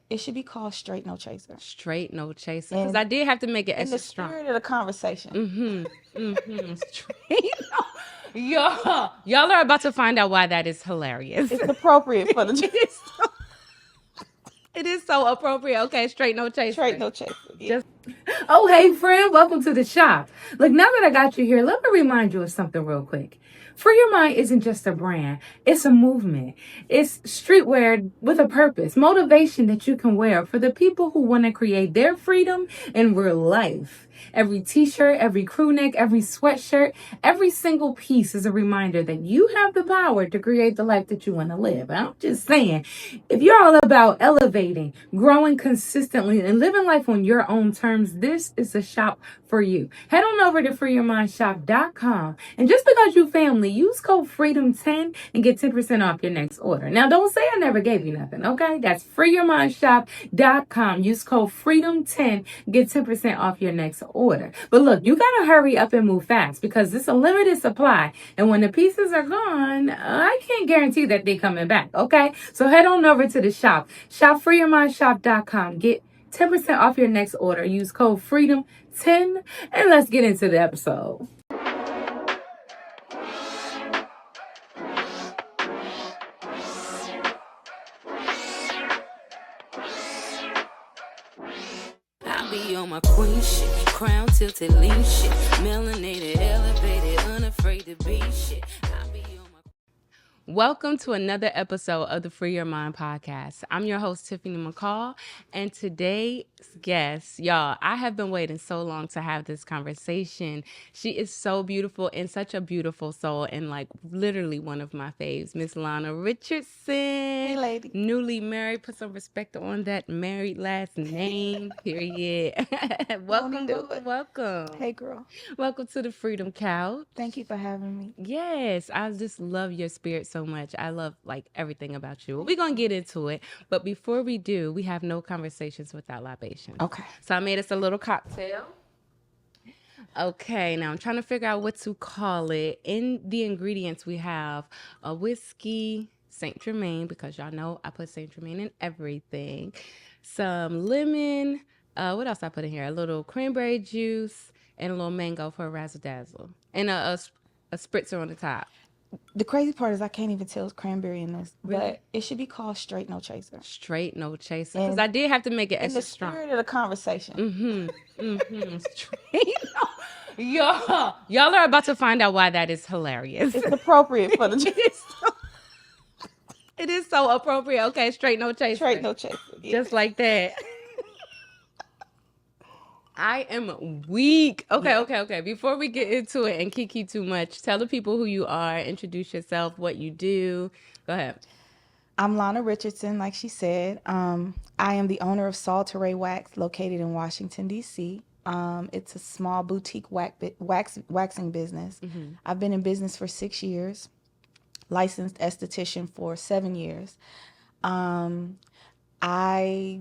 it should be called Straight No Chaser. Straight No Chaser. Because I did have to make it in extra the strong. spirit of the conversation. Straight No. Y'all are about to find out why that is hilarious. It's appropriate for the It is so appropriate. Okay, Straight No Chaser. Straight No Chaser. Yeah. Oh, hey, friend, welcome to the shop. Look, now that I got you here, let me remind you of something real quick. Free Your Mind isn't just a brand, it's a movement. It's streetwear with a purpose, motivation that you can wear for the people who want to create their freedom in real life. Every t-shirt, every crew neck, every sweatshirt, every single piece is a reminder that you have the power to create the life that you want to live. I'm just saying, if you're all about elevating, growing consistently, and living life on your own terms, this is a shop for you. Head on over to freeyourmindshop.com. And just because you family, use code FREEDOM10 and get 10% off your next order. Now, don't say I never gave you nothing, okay? That's freeyourmindshop.com. Use code FREEDOM10, get 10% off your next order. But look, you got to hurry up and move fast because it's a limited supply. And when the pieces are gone, I can't guarantee that they're coming back, okay? So head on over to the shop. Shop freeyourmindshop.com. Get 10% off your next order. Use code FREEDOM10 and let's get into the episode. I be on my queen shit, crown tilted lean shit, melanated, elevated, unafraid to be shit. I be on my Welcome to another episode of the Free Your Mind podcast. I'm your host, Tiffanie McCall, and today's guest, y'all, I have been waiting so long to have this conversation. She is so beautiful and such a beautiful soul and like literally one of my faves, Miss Lana Richardson. Hey, lady. Newly married. Put some respect on that married last name, period. Welcome, do it. welcome. Hey, girl. Welcome to the Freedom Couch. Thank you for having me. Yes, I just love your spirit so much. I love like everything about you. We're going to get into it. But before we do, we have no conversations without libation. Okay. So I made us a little cocktail. Okay, now I'm trying to figure out what to call it. In the ingredients, we have a whiskey, Saint Germain, because y'all know I put Saint Germain in everything. Some lemon. What else I put in here? A little cranberry juice and a little mango for a razzle dazzle. And a spritzer on the top. The crazy part is I can't even tell it's cranberry in this, Really? but it should be called Straight No Chaser. Straight No Chaser. Because And I did have to make it in extra the strong. spirit of the conversation. Straight No. Y'all are about to find out why that is hilarious. It's appropriate for the It is so appropriate. Okay, Straight No Chaser. Straight No Chaser. Yeah. Just like that. I am weak. Okay. Before we get into it and kiki too much, tell the people who you are, introduce yourself, what you do. Go ahead. I'm Lana Richardson, like she said. I am the owner of Salteray Wax, located in Washington, D.C. It's a small boutique waxing business. I've been in business for 6 years, licensed esthetician for 7 years. I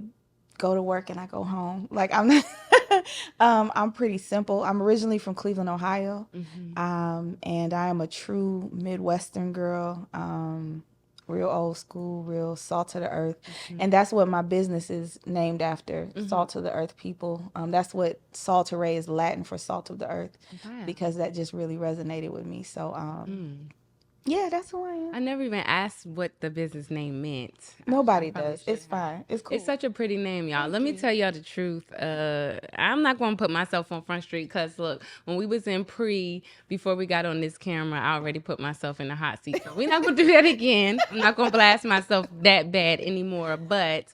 go to work and I go home. Like I'm pretty simple. I'm originally from Cleveland, Ohio, and I am a true Midwestern girl. Real old school, real salt to the earth. And that's what my business is named after, salt to the earth people. That's what Salteray is Latin for salt of the earth, because that just really resonated with me. So, yeah, that's who I am. I never even asked what the business name meant. Nobody does. It's fine. It's cool. It's such a pretty name, y'all. Let me tell y'all the truth. I'm not going to put myself on Front Street because, look, when we was in before we got on this camera, I already put myself in the hot seat. So we're not going to do that again. I'm not going to blast myself that bad anymore. But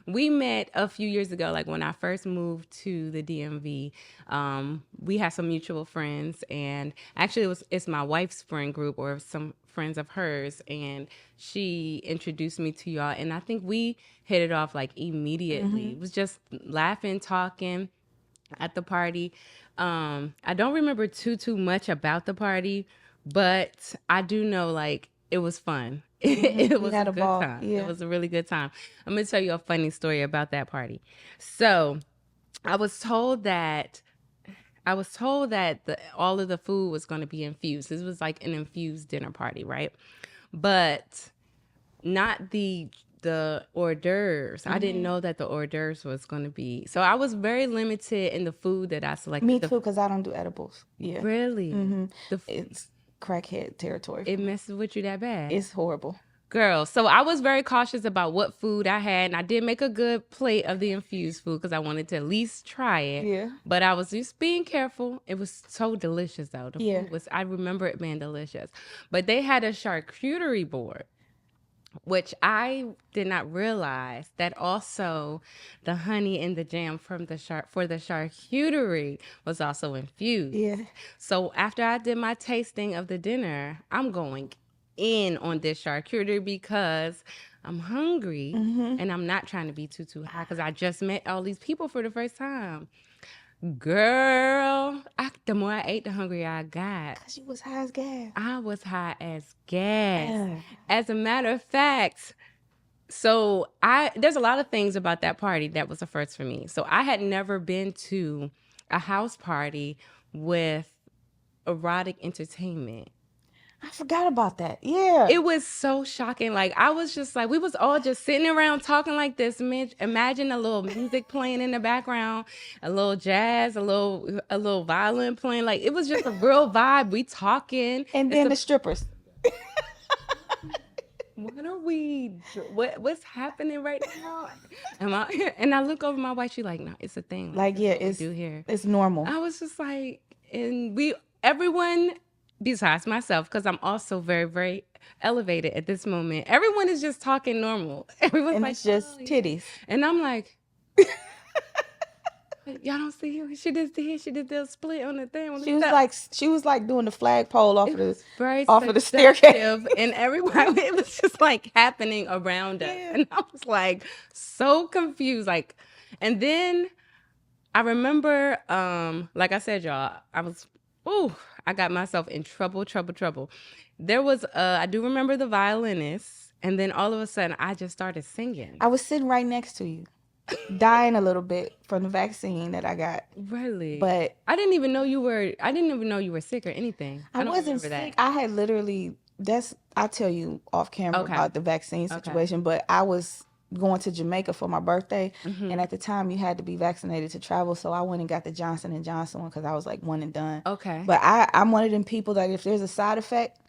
we met a few years ago, like when I first moved to the DMV. We had some mutual friends, and actually it's my wife's friend group or some friends of hers, and she introduced me to y'all, and I think we hit it off like immediately. It was just laughing, talking at the party. I don't remember too much about the party, but I do know like it was fun. It was a good time. Yeah. It was a really good time. I'm gonna tell you a funny story about that party. So I was told that all of the food was going to be infused. This was like an infused dinner party, right? But not the the hors d'oeuvres. I didn't know that the hors d'oeuvres was going to be. So I was very limited in the food that I selected. Me too, because I don't do edibles. Yeah. Really? It's crackhead territory. It messes with you that bad? It's horrible. Girl, so I was very cautious about what food I had, and I did make a good plate of the infused food because I wanted to at least try it. Yeah. But I was just being careful. It was so delicious, though. The Yeah. food was, I remember it being delicious. But they had a charcuterie board, which I did not realize that also the honey and the jam from the for the charcuterie was also infused. Yeah. So after I did my tasting of the dinner, I'm going in on this charcuterie because I'm hungry and I'm not trying to be too high because I just met all these people for the first time. Girl, the more I ate, the hungrier I got. Because you was high as gas. I was high as gas. Yeah. As a matter of fact, so there's a lot of things about that party that was a first for me. So I had never been to a house party with erotic entertainment. I forgot about that. Yeah. It was so shocking. Like, I was just like, we was all just sitting around talking like this. Imagine a little music playing in the background, a little jazz, a little violin playing. Like, it was just a real vibe. We talking. And then the strippers. What are we? What's happening right now? And I look over my wife. She's like, no, it's a thing. Like, yeah, it's do here. It's normal. I was just like, and everyone besides myself, because I'm also very, very elevated at this moment. Everyone is just talking normal. Everyone's and like, it's just titties. And I'm like, y'all don't see her. She did the split on the thing. She was like doing the flagpole off of the staircase. And everyone, it was just like happening around us. Yeah. And I was like so confused. Like, and then I remember, like I said, y'all, I got myself in trouble. There was, I do remember the violinist, and then all of a sudden, I just started singing. I was sitting right next to you, dying a little bit from the vaccine that I got. Really? But I didn't even know you were sick or anything. I wasn't sick. That. I had literally, I'll tell you off camera about the vaccine situation, but I was going to Jamaica for my birthday, and at the time you had to be vaccinated to travel, so I went and got the Johnson & Johnson one because I was like one and done. Okay. But I'm one of them people that if there's a side effect,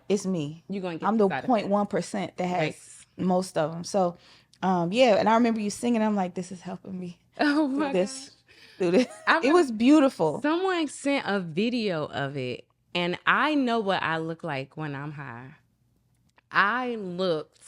it's me. I'm the 0.1% that has most of them. So, yeah, and I remember you singing. I'm like, this is helping me. Oh my gosh. It was beautiful. Someone sent a video of it, and I know what I look like when I'm high. I looked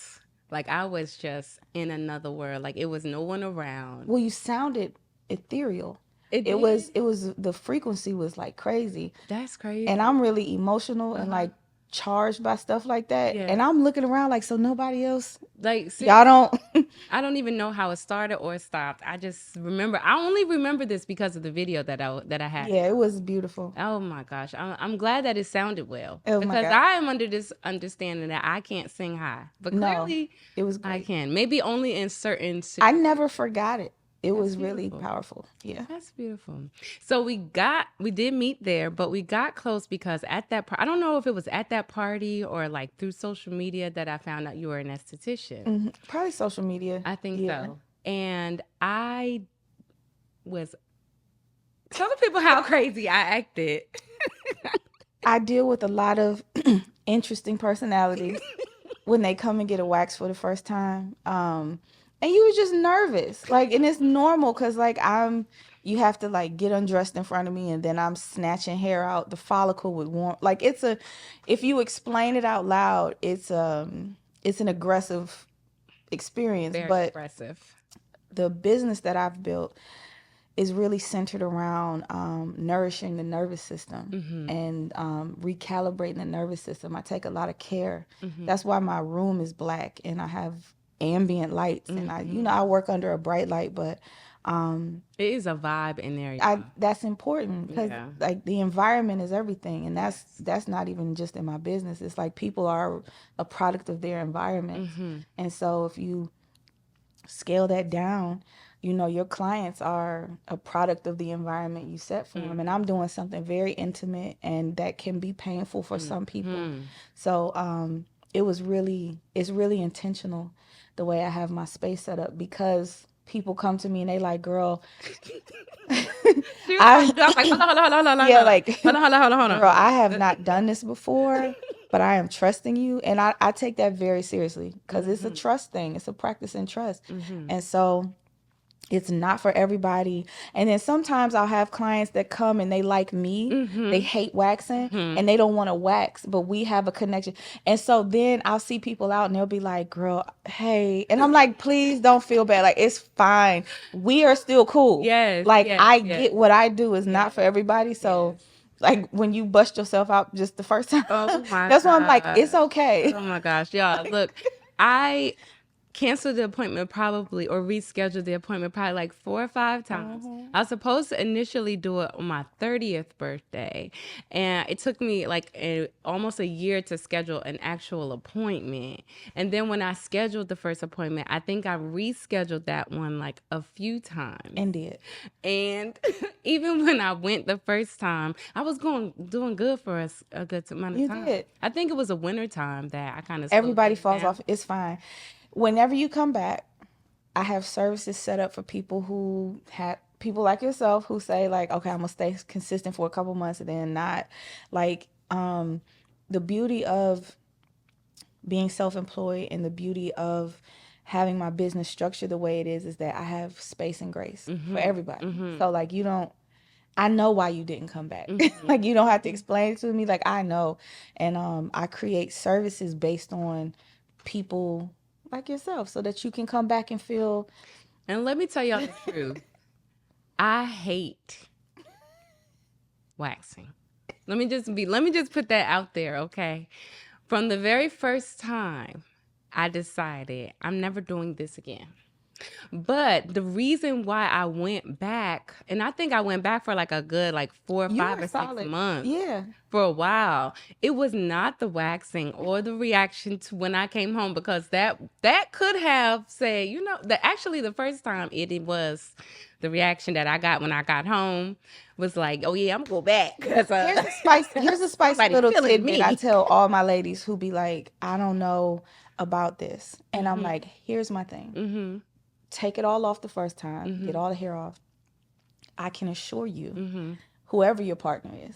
like I was just in another world. Like, it was no one around. Well, you sounded ethereal. It was the frequency was like crazy. That's crazy. And I'm really emotional and like charged by stuff like that. Yeah. And I'm looking around like, so nobody else, like, y'all don't. I don't even know how it started or it stopped. I just remember, I only remember this because of the video that I had. Yeah, it was beautiful. Oh my gosh. I'm glad that it sounded well. Oh because I am under this understanding that I can't sing high. But clearly it was great. I can. Maybe only in certain situations. I never forgot it. It was really powerful. Yeah. That's beautiful. So we did meet there, but we got close because at that I don't know if it was at that party or like through social media that I found out you were an esthetician. Mm-hmm. Probably social media. I think so. And I was telling people how crazy I acted. I deal with a lot of interesting personalities when they come and get a wax for the first time. And you were just nervous, like, and it's normal because, like, you have to, like, get undressed in front of me, and then I'm snatching hair out. The follicle would warm, like, if you explain it out loud, it's an aggressive experience. Very aggressive. The business that I've built is really centered around nourishing the nervous system and recalibrating the nervous system. I take a lot of care. That's why my room is black, and I have ambient lights, and I work under a bright light, but it is a vibe in there. That's important because like the environment is everything, and that's not even just in my business. It's like people are a product of their environment, and so if you scale that down, your clients are a product of the environment you set for them, and I'm doing something very intimate, and that can be painful for some people. So it's really intentional. the way I have my space set up, because people come to me and they like, girl, She was like, hold on. yeah, like, Hold on. girl, I have not done this before, but I am trusting you. And I take that very seriously, because it's a trust thing. It's a practice in trust. And so it's not for everybody. And then sometimes I'll have clients that come and they like me. They hate waxing and they don't want to wax, but we have a connection. And so then I'll see people out and they'll be like, girl, hey. And I'm like, please don't feel bad. Like, it's fine. We are still cool. Yes. Like, I get what I do is not for everybody. So like when you bust yourself out just the first time, Oh my that's why I'm like, God. it's okay. Oh my gosh, y'all. Look, I canceled the appointment probably, or rescheduled the appointment probably like 4 or 5 times. I was supposed to initially do it on my 30th birthday, and it took me like almost a year to schedule an actual appointment. And then when I scheduled the first appointment, I think I rescheduled that one like a few times. Indeed. And even when I went the first time, I was doing good for a good amount of time. Did. I think it was a winter time that I kind of Everybody falls off. It's fine. Whenever you come back, I have services set up for people who have people like yourself who say like, okay, I'm gonna stay consistent for a couple months and then not. Like, the beauty of being self-employed and the beauty of having my business structured the way it is that I have space and grace for everybody. So like, I know why you didn't come back. Like, you don't have to explain it to me. Like, I know. And I create services based on people like yourself so that you can come back and feel. And let me tell y'all the truth. I hate waxing. Let me just put that out there, okay? From the very first time I decided I'm never doing this again. But the reason why I went back, and I think I went back for like a good like 4, 5, or 6 months. Yeah. For a while, it was not the waxing or the reaction to when I came home, because that could have said, actually the first time it was the reaction that I got when I got home was like, oh yeah, I'm gonna go back. Here's a spicy little tidbit I tell all my ladies who be like, I don't know about this. And I'm like, here's my thing. Take it all off the first time, get all the hair off. I can assure you, whoever your partner is,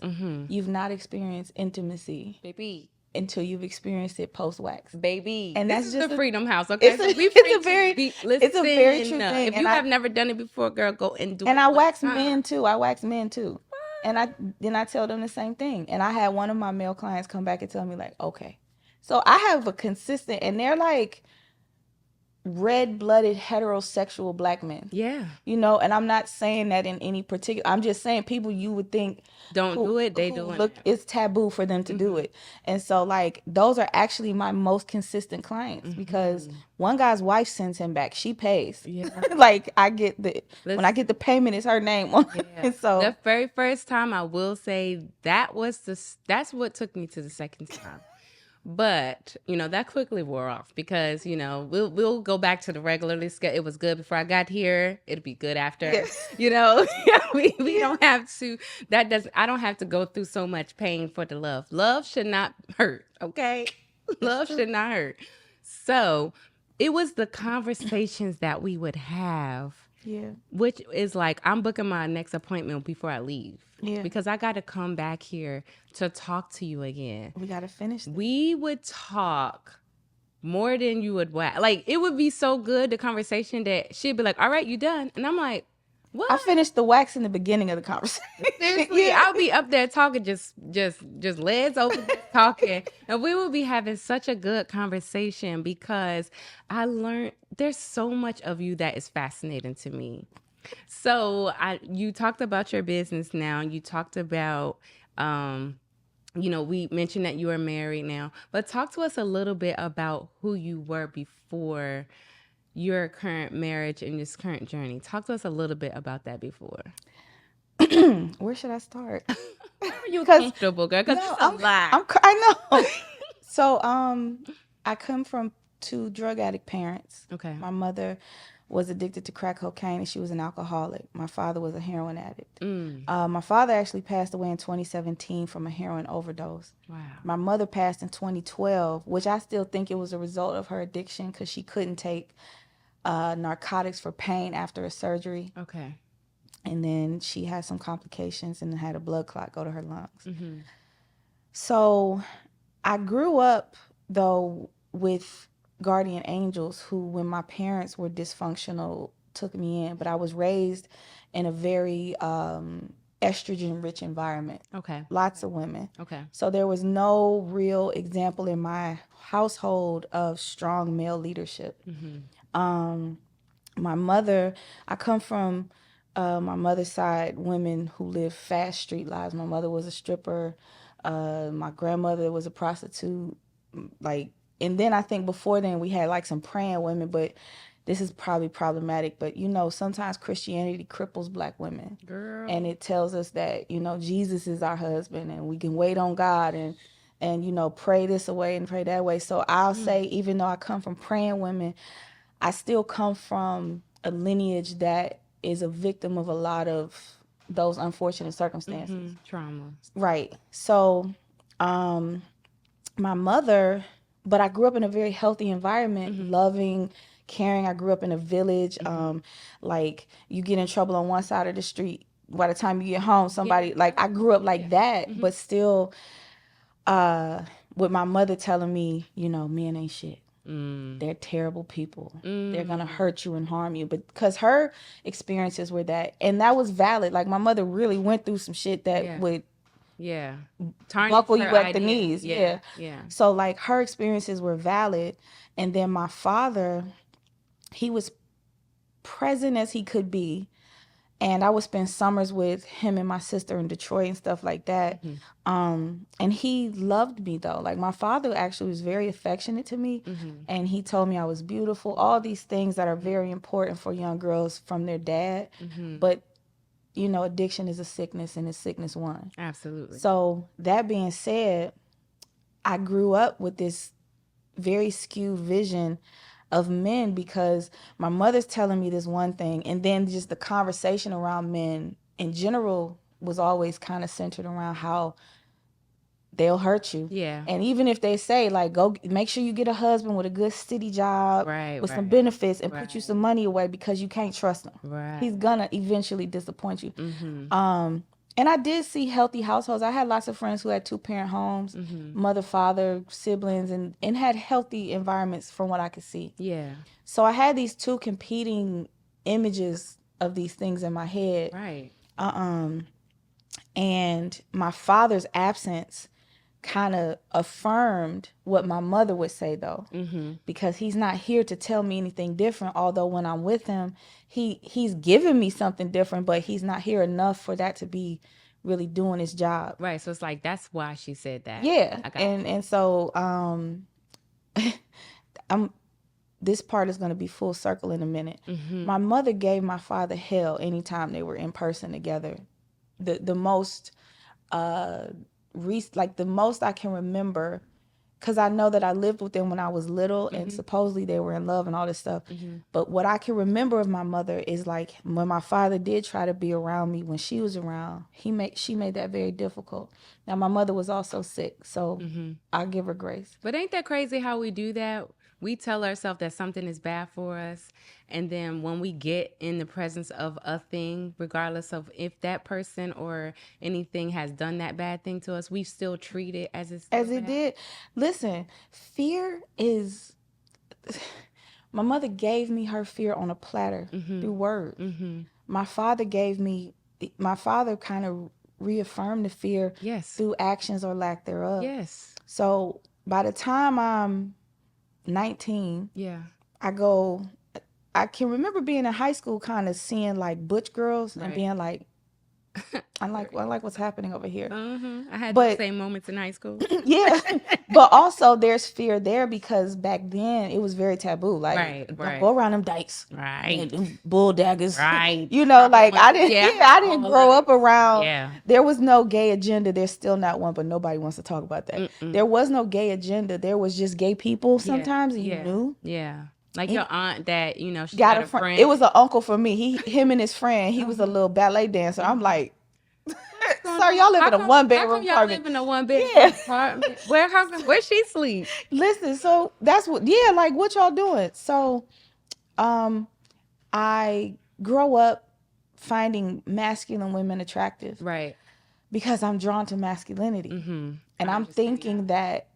you've not experienced intimacy, baby, until you've experienced it post-wax, baby. And this that's is just the Freedom House, okay? It's a very true thing. If you have never done it before, girl, go and do it. And I wax men too. And I tell them the same thing. And I had one of my male clients come back and tell me like, okay, so I have a consistent, and they're like red-blooded heterosexual black men. Yeah. And I'm not saying that in any particular, I'm just saying people you would think don't do it, they do it. It's taboo for them to do it. And so like those are actually my most consistent clients, because one guy's wife sends him back. She pays. Yeah. Like I get when I get the payment, it's her name on it. And so the very first time, I will say that's what took me to the second time. But, that quickly wore off, because, we'll go back to the regularly schedule. It was good before I got here. It'll be good after, we don't have to, I don't have to go through so much pain for the love. Love should not hurt. Okay. Love should not hurt. So it was the conversations that we would have. Yeah. Which is like, I'm booking my next appointment before I leave. Yeah. Because I got to come back here to talk to you again. We got to finish this. We would talk more than you would wax. Like, it would be so good, the conversation, that she'd be like, all right, you done? And I'm like, what? I finished the wax in the beginning of the conversation. Seriously, I'll be up there talking, just legs open, talking. And we will be having such a good conversation, because I learned there's so much of you that is fascinating to me. So you talked about your business now. You talked about, we mentioned that you are married now. But talk to us a little bit about who you were before your current marriage and this current journey. Talk to us a little bit about that before. Where should I start? Are you comfortable, girl? Because it's a lot. I know. So I come from 2 drug addict parents. Okay. My mother was addicted to crack cocaine, and she was an alcoholic. My father was a heroin addict. Mm. My father actually passed away in 2017 from a heroin overdose. Wow. My mother passed in 2012, which I still think it was a result of her addiction because she couldn't take narcotics for pain after a surgery. Okay. And then she had some complications and had a blood clot go to her lungs. Mm-hmm. So I grew up, though, with guardian angels who, when my parents were dysfunctional, took me in. But I was raised in a very estrogen-rich environment. Okay. Lots of women. Okay. So there was no real example in my household of strong male leadership. Mm-hmm. My mother, I come from my mother's side, women who live fast street lives. My mother was a stripper. My grandmother was a prostitute. And then I think before then we had like some praying women, but this is probably problematic. But sometimes Christianity cripples Black women. Girl. And it tells us that, Jesus is our husband and we can wait on God and pray this away and pray that way. So I'll say, even though I come from praying women, I still come from a lineage that is a victim of a lot of those unfortunate circumstances. Mm-hmm. Trauma. Right. So my mother, but I grew up in a very healthy environment, loving, caring. I grew up in a village. Like you get in trouble on one side of the street, by the time you get home, somebody, I grew up like that, but still with my mother telling me, men ain't shit. They're terrible people. They're gonna hurt you and harm you. But because her experiences were that, and that was valid. Like my mother really went through some shit that would buckle you at the knees. Yeah. So like her experiences were valid, and then my father, he was present as he could be. And I would spend summers with him and my sister in Detroit and stuff like that. And he loved me though. Like my father actually was very affectionate to me. And he told me I was beautiful. All these things that are very important for young girls from their dad. But, addiction is a sickness and it's sickness one. Absolutely. So that being said, I grew up with this very skewed vision of men because my mother's telling me this one thing, and then just the conversation around men in general was always kind of centered around how they'll hurt you. Yeah. And even if they say like, go make sure you get a husband with a good steady job, with some benefits, and put you some money away because you can't trust him. Right. He's gonna eventually disappoint you. And I did see healthy households. I had lots of friends who had 2-parent homes, mother, father, siblings, and had healthy environments from what I could see. Yeah. So I had these two competing images of these things in my head. Right. And my father's absence kind of affirmed what my mother would say though, because he's not here to tell me anything different. Although when I'm with him, he's giving me something different, but he's not here enough for that to be really doing his job. Right. So it's like that's why she said that. Yeah. And so this part is going to be full circle in a minute. My mother gave my father hell anytime they were in person together. The most the most I can remember, because I know that I lived with them when I was little, and supposedly they were in love and all this stuff. But what I can remember of my mother is like when my father did try to be around me when she was around, she made that very difficult. Now my mother was also sick, so I'll give her grace. But ain't that crazy how we do that? We tell ourselves that something is bad for us, and then when we get in the presence of a thing, regardless of if that person or anything has done that bad thing to us, we still treat it as it did. Listen, fear is. My mother gave me her fear on a platter through words. My father kind of reaffirmed the fear through actions or lack thereof. Yes. So by the time I'm 19, I can remember being in high school kind of seeing like butch girls and being like, I like what's happening over here. I had the same moments in high school. Yeah. But also there's fear there because back then it was very taboo. Like don't go around them dykes. Right. Them bull daggers. Right. I didn't grow up around. Yeah. There was no gay agenda. There's still not one, but nobody wants to talk about that. There was no gay agenda. There was just gay people sometimes, and you knew. Yeah. Like your aunt that, you know, she got got a a friend. friend. It was an uncle for me. Him and his friend. He was a little ballet dancer. I'm like, sir, y'all live in a one How come bedroom y'all apartment. live in a one bedroom Yeah. apartment? Where she sleep? Listen, so that's what. Yeah, like what y'all doing? So, I grow up finding masculine women attractive Right. because I'm drawn to masculinity, Mm-hmm. and I'm thinking that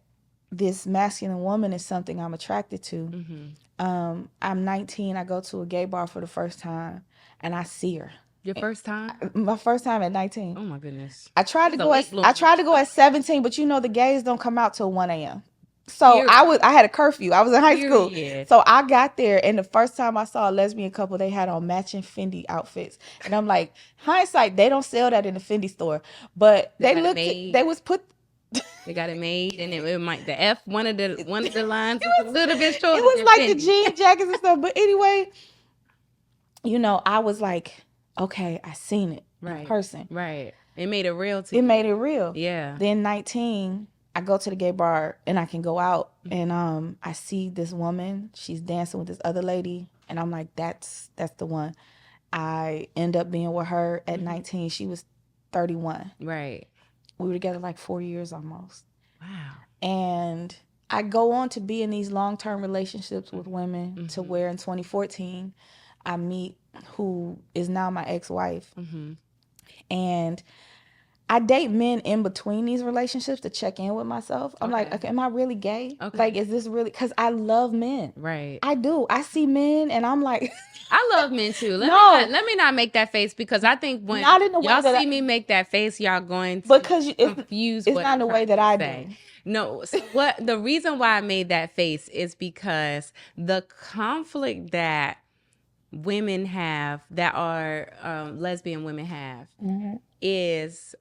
this masculine woman is something I'm attracted to. Mm-hmm. I'm 19. I go to a gay bar for the first time, and I see her. Your first time? My first time at 19. Oh my goodness. I tried to That's a go late at bloomer. 17, but you know the gays don't come out till 1 a.m. So Period. I had a curfew. I was in high school. Period. So I got there, and the first time I saw a lesbian couple, they had on matching Fendi outfits. And I'm like, hindsight, they don't sell that in the Fendi store. But They they got it made. they was put They got it made, and it might the F one of the lines was a little bit shorter. it was than like the Fendi. jean jackets and stuff. But anyway, you know, I was like, okay, I seen it in person. Right. It made it real to It you. made it real. Yeah. Then 19, I go to the gay bar and I can go out and I see this woman. She's dancing with this other lady, and I'm like, that's the one. I end up being with her at 19. She was 31. Right. We were together like 4 years almost. Wow. And I go on to be in these long-term relationships with women to where in 2014 I meet who is now my ex-wife. And I date men in between these relationships to check in with myself. I'm like, okay, am I really gay? Okay. Like, is this really? Because I love men. Right. I do. I see men and I'm like, I love men too. Let me not make that face, because I think when not in the way y'all that see me make that face, y'all going to because confuse it's what not I'm the way trying that to I say. do. No, so what the reason why I made that face is because the conflict that women have, that are lesbian women have, is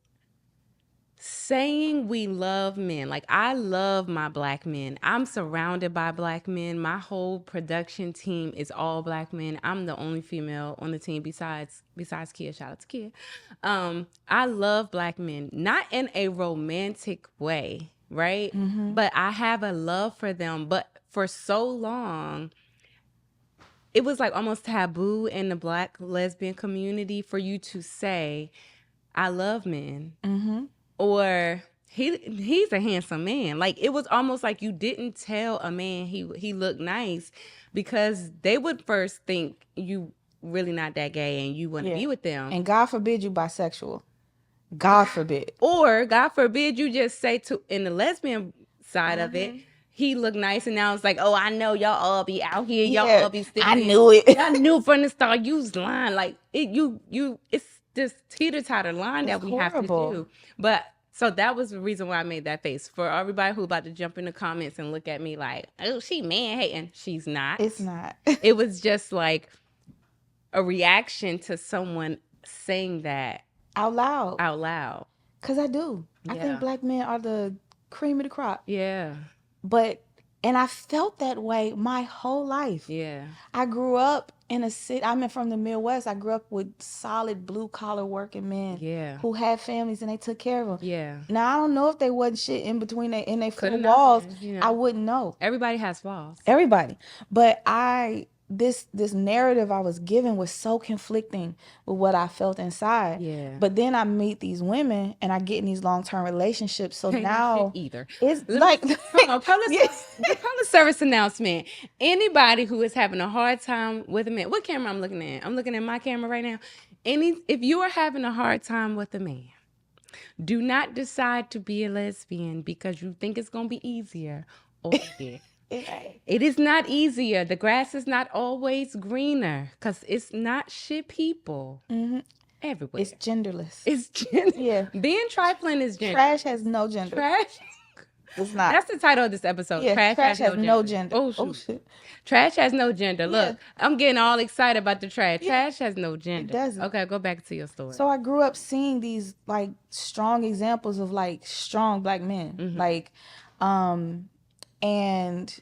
saying we love men. Like, I love my black men. I'm surrounded by black men. My whole production team is all black men. I'm the only female on the team besides Kia. Shout out to Kia. I love black men, not in a romantic way, right? But I have a love for them. But for so long, it was like almost taboo in the black lesbian community for you to say, I love men. Or he's a handsome man. Like, it was almost like you didn't tell a man he looked nice, because they would first think you really not that gay and you want to be with them. And God forbid you bisexual. God forbid. Or God forbid you just say to, in the lesbian side of it, he looked nice, and now it's like, oh, I know y'all all be out here, y'all all be still. I knew it. I knew from the start you was lying. Like, it's this teeter-totter line that we have to do. But so that was the reason why I made that face. For everybody who about to jump in the comments and look at me like, oh, she man hating. She's not. It's not. It was just like a reaction to someone saying that out loud. Because I do. Yeah. I think black men are the cream of the crop. Yeah. And I felt that way my whole life. Yeah. I grew up in a city. I'm from the Midwest. I grew up with solid blue collar working men. Yeah. Who had families and they took care of them. Yeah. Now I don't know if they wasn't shit in between their four Could've walls. known, you know. I wouldn't know. Everybody has flaws. Everybody. But this narrative I was given was so conflicting with what I felt inside. Yeah. But then I meet these women and I get in these long-term relationships. So Ain't no now shit either. it's like Come on, public service announcement. Anybody who is having a hard time with a man, what camera I'm looking at? I'm looking at my camera right now. If you are having a hard time with a man, do not decide to be a lesbian because you think it's gonna be easier. It is not easier. The grass is not always greener, because it's not shit people everywhere. It's genderless. It's gender. Yeah. Being trifling is gender. Trash has no gender. Trash. It's not. That's the title of this episode. Yeah, trash has no gender. Oh, shit. Trash has no gender. Look, I'm getting all excited about the trash. Yeah. Trash has no gender. It doesn't. Okay, go back to your story. So I grew up seeing these like strong examples of like strong black men. Like, and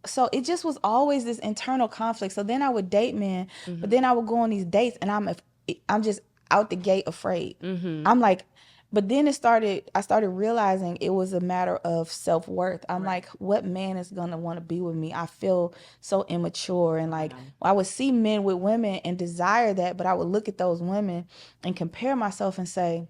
so it just was always this internal conflict. So then I would date men, but then I would go on these dates and I'm just out the gate afraid. I'm like, But then I started realizing it was a matter of self-worth. I'm like, what man is going to want to be with me? I feel so immature. And like, I would see men with women and desire that, but I would look at those women and compare myself and say,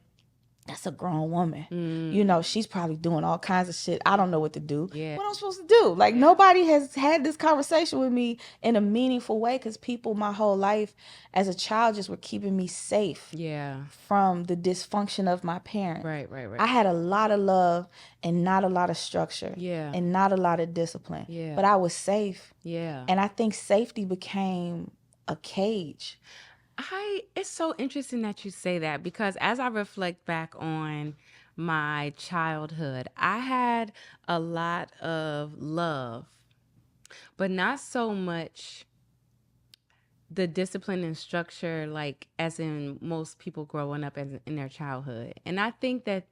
that's a grown woman. You know, she's probably doing all kinds of shit. I don't know what to do. Yeah. What I'm supposed to do? Like, nobody has had this conversation with me in a meaningful way, because people my whole life as a child just were keeping me safe Yeah. from the dysfunction of my parents. Right. I had a lot of love and not a lot of structure. Yeah. And not a lot of discipline. Yeah. But I was safe. Yeah. And I think safety became a cage. It's so interesting that you say that, because as I reflect back on my childhood, I had a lot of love, but not so much the discipline and structure, like as in most people growing up in their childhood. And I think that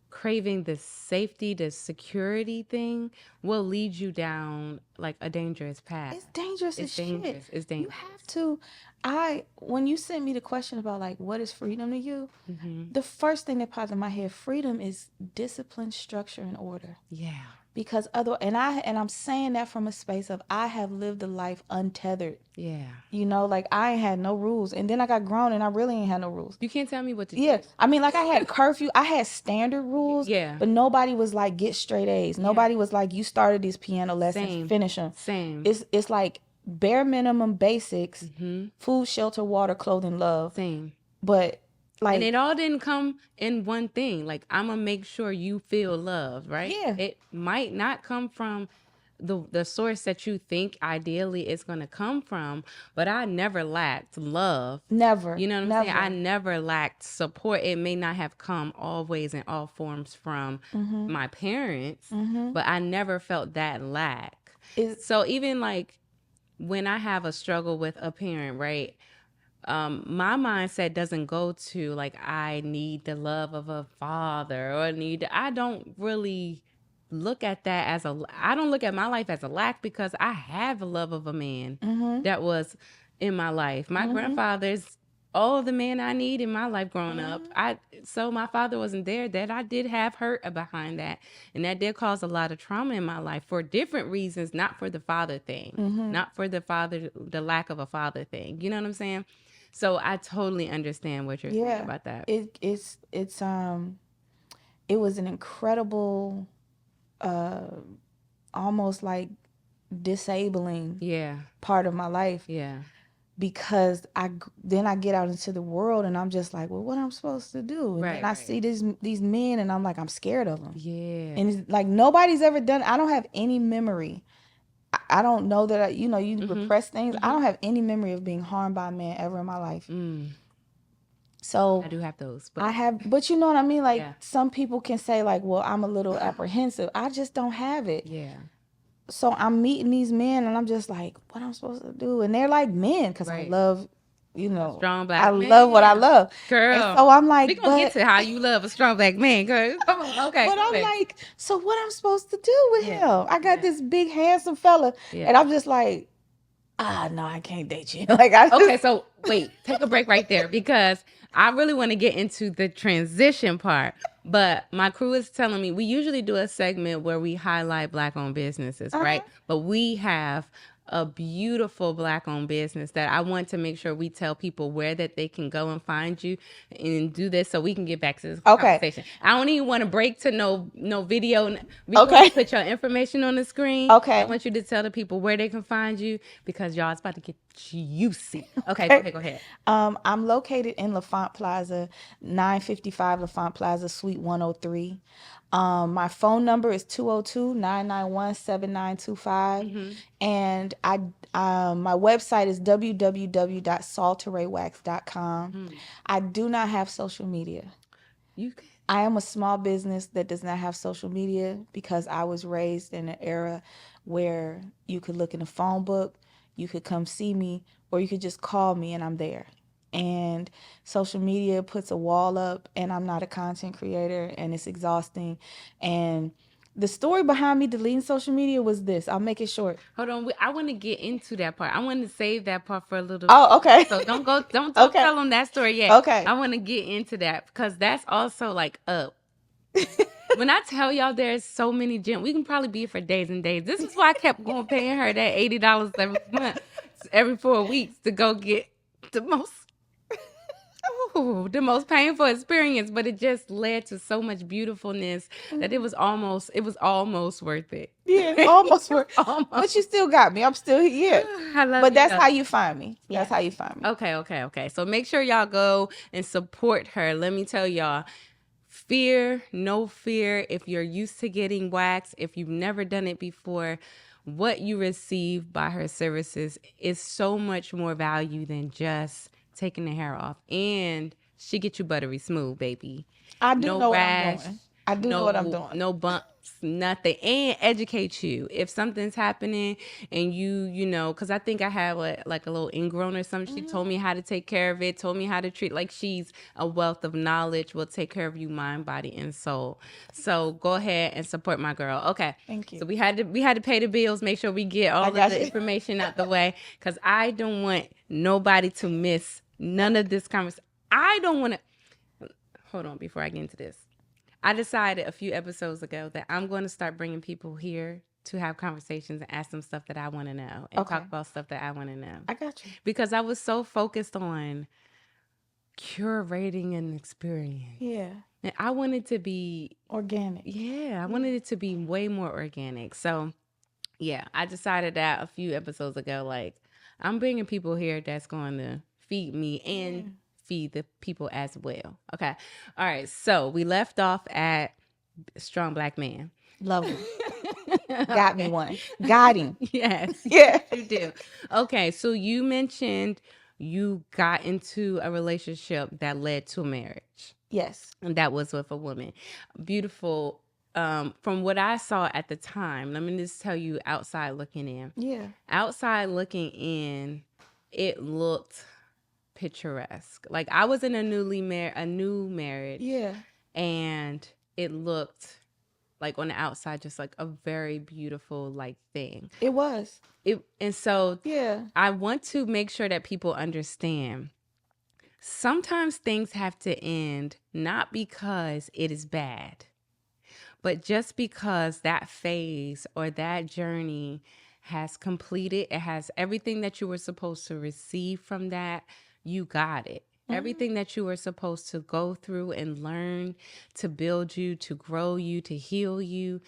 craving the safety, the security thing will lead you down like a dangerous path. It's dangerous as shit. It's dangerous. You have to. When you sent me the question about like what is freedom to you, the first thing that popped in my head, freedom is discipline, structure, and order. Yeah. Because I'm saying that from a space of I have lived a life untethered. Yeah. You know, like I ain't had no rules, and then I got grown and I really ain't had no rules. You can't tell me what to do. Yeah, I mean, like I had curfew, I had standard rules. Yeah. But nobody was like get straight A's. Nobody was like you started these piano lessons, finish them. Same. It's like bare minimum basics: food, shelter, water, clothing, love. Same. But like, and it all didn't come in one thing. Like, I'm gonna make sure you feel loved, right? Yeah. It might not come from the source that you think ideally it's gonna come from, but I never lacked love. Never. You know what I'm saying? I never lacked support. It may not have come always in all forms from my parents, but I never felt that lack. So even like when I have a struggle with a parent, right? My mindset doesn't go to like I need the love of a father or I don't really look at that as I don't look at my life as a lack, because I have the love of a man that was in my life. My grandfather's all the man I need in my life growing up. So my father wasn't there, that I did have hurt behind that. And that did cause a lot of trauma in my life for different reasons, not for the father thing, not for the lack of a father thing. You know what I'm saying? So I totally understand what you're saying about that. It was an incredible, almost like disabling part of my life. Yeah. Because then I get out into the world and I'm just like, well, what am I supposed to do? And then I see these men and I'm like, I'm scared of them. Yeah. And it's like nobody's ever done. I don't have any memory. I don't know that you repress things. I don't have any memory of being harmed by a man ever in my life. So I do have those. But you know what I mean? Like some people can say like, well, I'm a little apprehensive. I just don't have it. Yeah. So I'm meeting these men and I'm just like, what am I supposed to do? And they're like men, because I love, strong black man. love what I love. Girl. And so I'm like, we're going to get to how you love a strong black man, girl. Come on, okay. But I'm like, so what I'm supposed to do with him? I got this big, handsome fella. And I'm just like, no, I can't date you. Like, okay, so wait, take a break right there, because I really want to get into the transition part. But my crew is telling me we usually do a segment where we highlight Black-owned businesses, right? But we have a beautiful Black-owned business that I want to make sure we tell people where that they can go and find you and do this, so we can get back to this conversation. I don't even want to break to no video. We want to put your information on the screen. I want you to tell the people where they can find you, because y'all, it's about to get juicy. Okay, go ahead. I'm located in LaFont Plaza, 955 LaFont Plaza, Suite 103. My phone number is 202-991-7925. And my website is www.salteraywax.com. I do not have social media. I am a small business that does not have social media, because I was raised in an era where you could look in a phone book, you could come see me, or you could just call me and I'm there. And social media puts a wall up, and I'm not a content creator, and it's exhausting. And The story behind me deleting social media was this. I'll make it short. Hold on, I want to get into that part. I want to save that part for a little. Oh, okay. So don't don't Okay. tell them that story yet. Okay. I want to get into that because that's also like up. When I tell y'all there's so many gems, we can probably be here for days and days. This is why I kept going paying her that $80 every month, every 4 weeks to go get the most painful experience, but it just led to so much beautifulness that it was almost worth it. Yeah, almost worth. Almost. But you still got me. I'm still here. I love But you, that's though. how you find me. That's how you find me. Okay. So make sure y'all go and support her. Let me tell y'all, no fear. If you're used to getting waxed, if you've never done it before, what you receive by her services is so much more value than just taking the hair off. And she get you buttery smooth, baby. I do No know rash, what I'm doing. I do know what I'm doing. No bumps, nothing. And educate you. If something's happening and you know, because I think I have like a little ingrown or something. She told me how to take care of it, told me how to treat. Like, she's a wealth of knowledge, will take care of you mind, body, and soul. So go ahead and support my girl. Okay. Thank you. So we had to pay the bills, make sure we get all of the information out the way, because I don't want nobody to miss none of this conversation. I don't want to. Hold on, before I get into this. I decided a few episodes ago that I'm going to start bringing people here to have conversations and ask them stuff that I want to know and talk about stuff that I want to know. I got you. Because I was so focused on curating an experience. Yeah. And I wanted to be organic. Yeah, I wanted it to be way more organic. So, yeah, I decided that a few episodes ago, like, I'm bringing people here that's going to feed me and feed the people as well. Okay. All right. So we left off at strong black man. Love him. Got me one. Got him. Yes. Yeah. You do. Okay. So you mentioned you got into a relationship that led to a marriage. Yes. And that was with a woman. Beautiful. From what I saw at the time, let me just tell you, outside looking in. Yeah. Outside looking in, it looked picturesque. Like, I was in a new marriage. Yeah. And it looked like on the outside just like a very beautiful like thing. It was. And so yeah, I want to make sure that people understand sometimes things have to end not because it is bad, but just because that phase or that journey has completed. It has everything that you were supposed to receive from that. You got it. Mm-hmm. Everything that you were supposed to go through and learn to build you, to grow you, to heal you,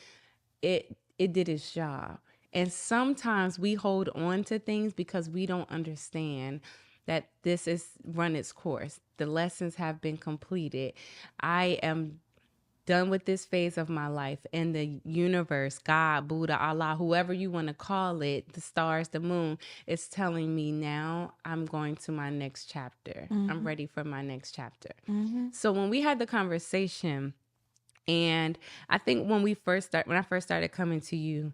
it did its job. And sometimes we hold on to things because we don't understand that this is run its course. The lessons have been completed. I am done with this phase of my life, and the universe, God, Buddha, Allah, whoever you want to call it, the stars, the moon, is telling me now I'm going to my next chapter. Mm-hmm. I'm ready for my next chapter. Mm-hmm. So when we had the conversation, and I think when I first started coming to you,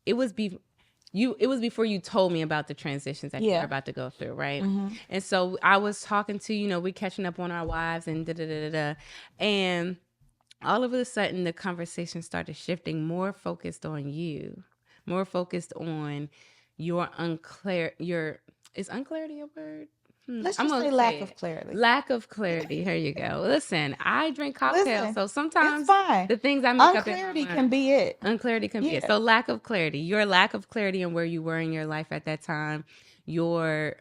it was before you told me about the transitions that you were about to go through, right? Mm-hmm. And so I was talking to, we're catching up on our wives and and all of a sudden, the conversation started shifting, more focused on you, more focused on is unclarity a word? Let's just say lack of clarity. Lack of clarity. Here you go. Listen, I drink cocktails, so sometimes it's fine. The things I make up in unclarity can be it. Unclarity can be it. So lack of clarity. Your lack of clarity on where you were in your life at that time, your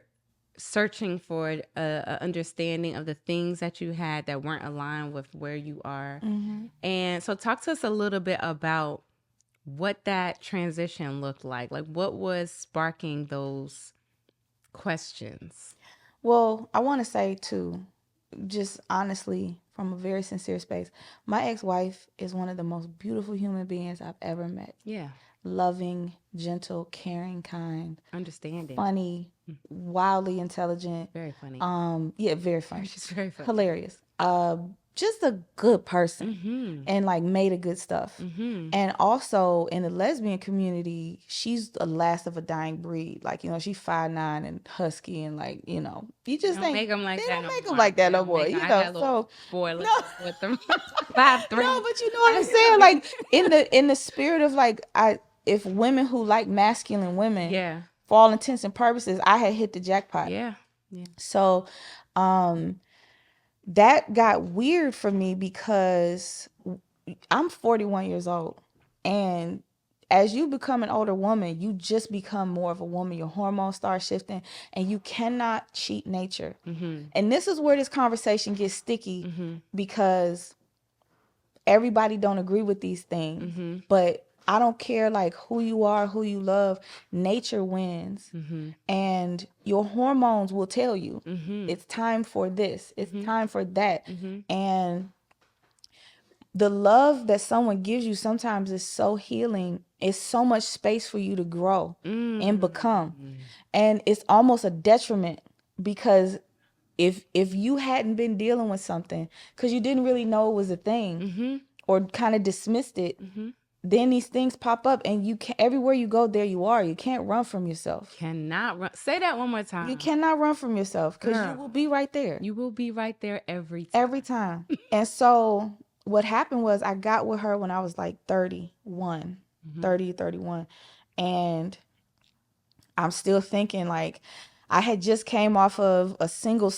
searching for a understanding of the things that you had that weren't aligned with where you are. Mm-hmm. And so talk to us a little bit about what that transition looked like. Like, what was sparking those questions? Well, I want to say too, just honestly, from a very sincere space, my ex-wife is one of the most beautiful human beings I've ever met. Yeah. Loving, gentle, caring, kind, understanding, funny, wildly intelligent. Very funny. Yeah, very funny. She's very funny. Hilarious. just a good person Mm-hmm. and like made of good stuff. Mm-hmm. And also in the lesbian community, she's the last of a dying breed. Like, you know, she's 5'9" and husky and like, you know, you They just don't think make them like they that don't no make them more. like that They no don't more, make 'em. you I know. had little So boy no, with them 5'3". no, but you know what I'm saying? Like in the spirit of like if women who like masculine women, Yeah. for all intents and purposes, I had hit the jackpot. Yeah. Yeah. So that got weird for me because I'm 41 years old, and as you become an older woman, you just become more of a woman. Your hormones start shifting, and you cannot cheat nature. Mm-hmm. And this is where this conversation gets sticky Mm-hmm. because everybody don't agree with these things. Mm-hmm. But I don't care like who you are, who you love. Nature wins, Mm-hmm. and your hormones will tell you Mm-hmm. it's time for this, it's time for that, Mm-hmm. and the love that someone gives you sometimes is so healing. It's so much space for you to grow and become. And it's almost a detriment because if you hadn't been dealing with something because you didn't really know it was a thing Mm-hmm. or kind of dismissed it, then these things pop up and you can everywhere you go, there you are. You can't run from yourself. Cannot run. Say that one more time. You cannot run from yourself because you Girl. will be right there. You will be right there every time. Every time. And so what happened was I got with her when I was like 31, 30, 31. And I'm still thinking like I had just came off of a single,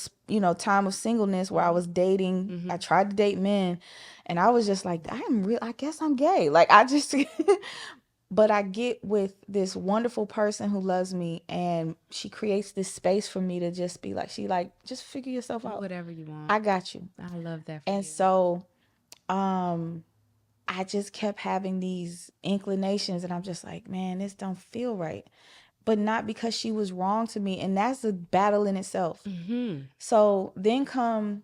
time of singleness where I was dating. I tried to date men and I was just like, I guess I'm gay. Like I just, but I get with this wonderful person who loves me and she creates this space for me to just be like, just figure yourself out. Whatever you want. I got you. I love that for And you. so I just kept having these inclinations and I'm just like, man, this don't feel right. But not because she was wrong to me. And that's a battle in itself. Mm-hmm. So then come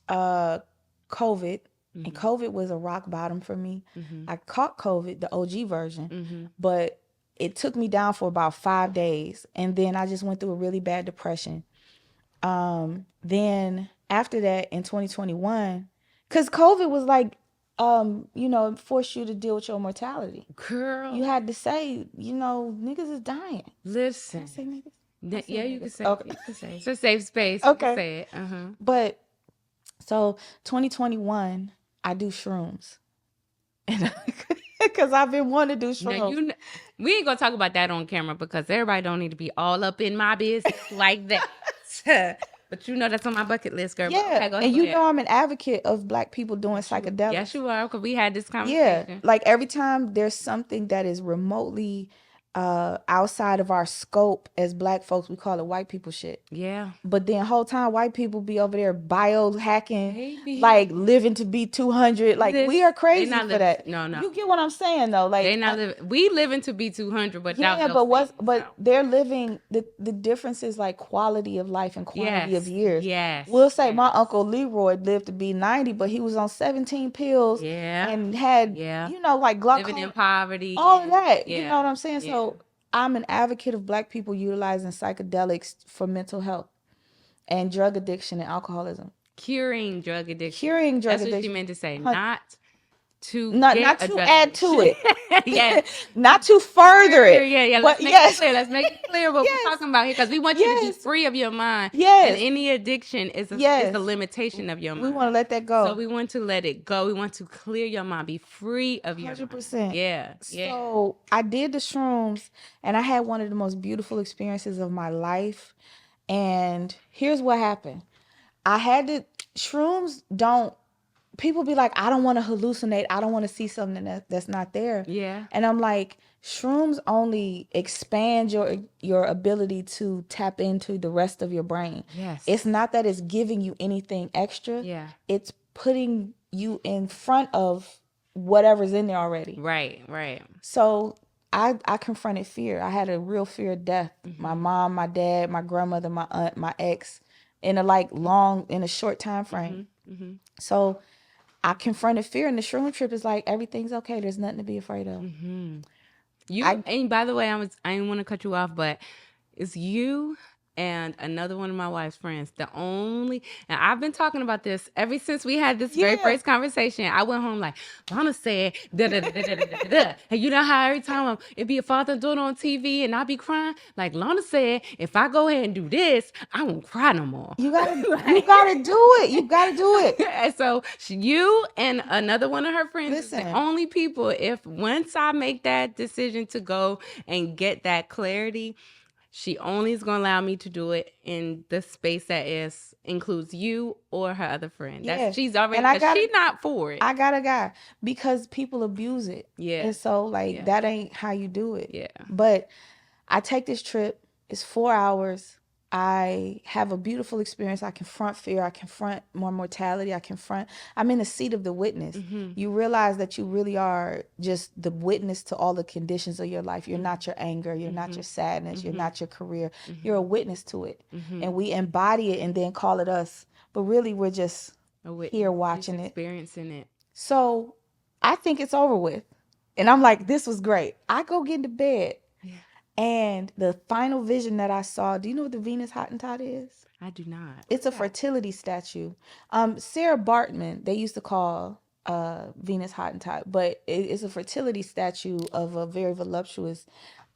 COVID. And COVID was a rock bottom for me. I caught COVID, the OG version, but it took me down for about 5 days. And then I just went through a really bad depression. Then after that in 2021, because COVID was like, it forced you to deal with your mortality. Girl. You had to say, niggas is dying. Listen. Can I say niggas? Yeah, you can say Okay. it. You can say it. It's a safe space. Okay. You can say it. Uh-huh. But so 2021, I do shrooms. And because I've been wanting to do shrooms. Now, we ain't gonna talk about that on camera because everybody don't need to be all up in my business like that. But that's on my bucket list, girl. Yeah, Okay, go ahead, and go ahead. I'm an advocate of Black people doing psychedelics. Yes, you are, because we had this conversation. Yeah, like every time there's something that is remotely outside of our scope as Black folks, we call it white people shit. Yeah. But then whole time white people be over there biohacking, Baby. like living to be 200. Like we are crazy for that. No. You get what I'm saying though? Like they not living. We living to be 200, but yeah, but they're living. The difference is like quality of life and quantity of years. Yes. We'll say my uncle Leroy lived to be 90, but he was on 17 pills. Yeah. And had like glaucoma, living in poverty, all of that. Yeah. You know what I'm saying? Yeah. So I'm an advocate of Black people utilizing psychedelics for mental health and drug addiction and alcoholism. Curing drug addiction. That's what she meant to say. Not to add to it. Yeah. Not to further it. Yeah. Let's make it clear. Let's make it clear what we're talking about here, because we want you to be free of your mind. Yes. And any addiction is a limitation of your mind. We want to let that go. So we want to let it go. We want to clear your mind, be free of your 100%. mind. Yeah. So I did the shrooms and I had one of the most beautiful experiences of my life. And here's what happened. People be like, I don't want to hallucinate. I don't want to see something that's not there. Yeah. And I'm like, shrooms only expand your ability to tap into the rest of your brain. Yes. It's not that it's giving you anything extra. Yeah. It's putting you in front of whatever's in there already. Right. So I confronted fear. I had a real fear of death. My mom, my dad, my grandmother, my aunt, my ex, in a short time frame. So I confronted fear, and the shroom trip is like, everything's okay. There's nothing to be afraid of. And by the way, I didn't want to cut you off, but it's you and another one of my wife's friends. And I've been talking about this ever since we had this very first conversation. I went home like, Lana said, da da da da da da da. And you know how every time it be a father and daughter on TV and I be crying? Like Lana said, if I go ahead and do this, I won't cry no more. You gotta do it. You gotta do it. And so you and another one of her friends is the Listen. only people, if once I make that decision to go and get that clarity, she only is going to allow me to do it in the space that includes you or her other friend. She's already, she's not for it. I got a guy because people abuse it. Yeah. And so like that ain't how you do it. Yeah. But I take this trip. It's 4 hours. I have a beautiful experience. I confront fear. I confront more mortality. I'm in the seat of the witness. You realize that you really are just the witness to all the conditions of your life. You're not your anger. You're not your sadness. You're not your career. You're a witness to it. And we embody it and then call it us. But really, we're just here watching it. Experiencing it. So I think it's over with. And I'm like, this was great. I go get into bed. And the final vision that I saw, do you know what the Venus Hottentot is? I do not. It's a fertility statue. Sarah Bartman, they used to call Venus Hottentot, but it's a fertility statue of a very voluptuous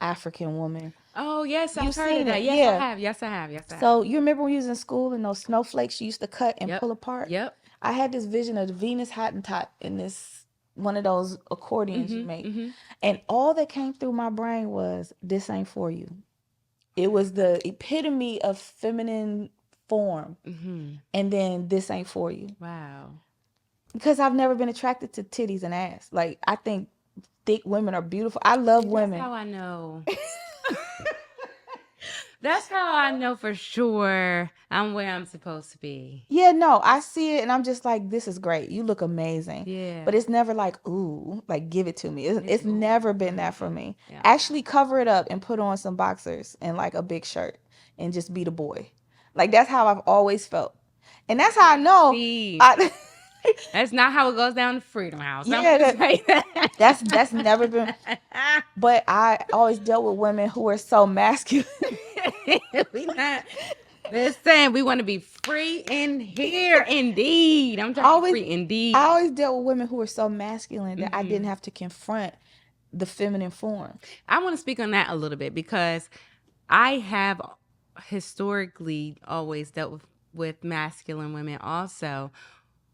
African woman. Oh, yes, I've heard seen of that. it, Yes, yeah. I have. Yes, I have. Yes, I have. So you remember when you was in school and those snowflakes you used to cut and pull apart? Yep. I had this vision of the Venus Hottentot in this one of those accordions you make. And all that came through my brain was, this ain't for you. It was the epitome of feminine form. And then this ain't for you. Wow. Because I've never been attracted to titties and ass. Like, I think thick women are beautiful. I love women. That's how I know. That's how I know for sure I'm where I'm supposed to be. Yeah, no, I see it and I'm just like, this is great. You look amazing. Yeah. But it's never like, ooh, like give it to me. It's never been that for me. Yeah. Actually cover it up and put on some boxers and like a big shirt and just be the boy. Like that's how I've always felt. And that's how I know. That's not how it goes down the Freedom House. Yeah, that's never been. But I always dealt with women who were so masculine. Listen, we want to be free in here, indeed. I'm trying to be free, indeed. I always dealt with women who were so masculine that I didn't have to confront the feminine form. I want to speak on that a little bit because I have historically always dealt with masculine women also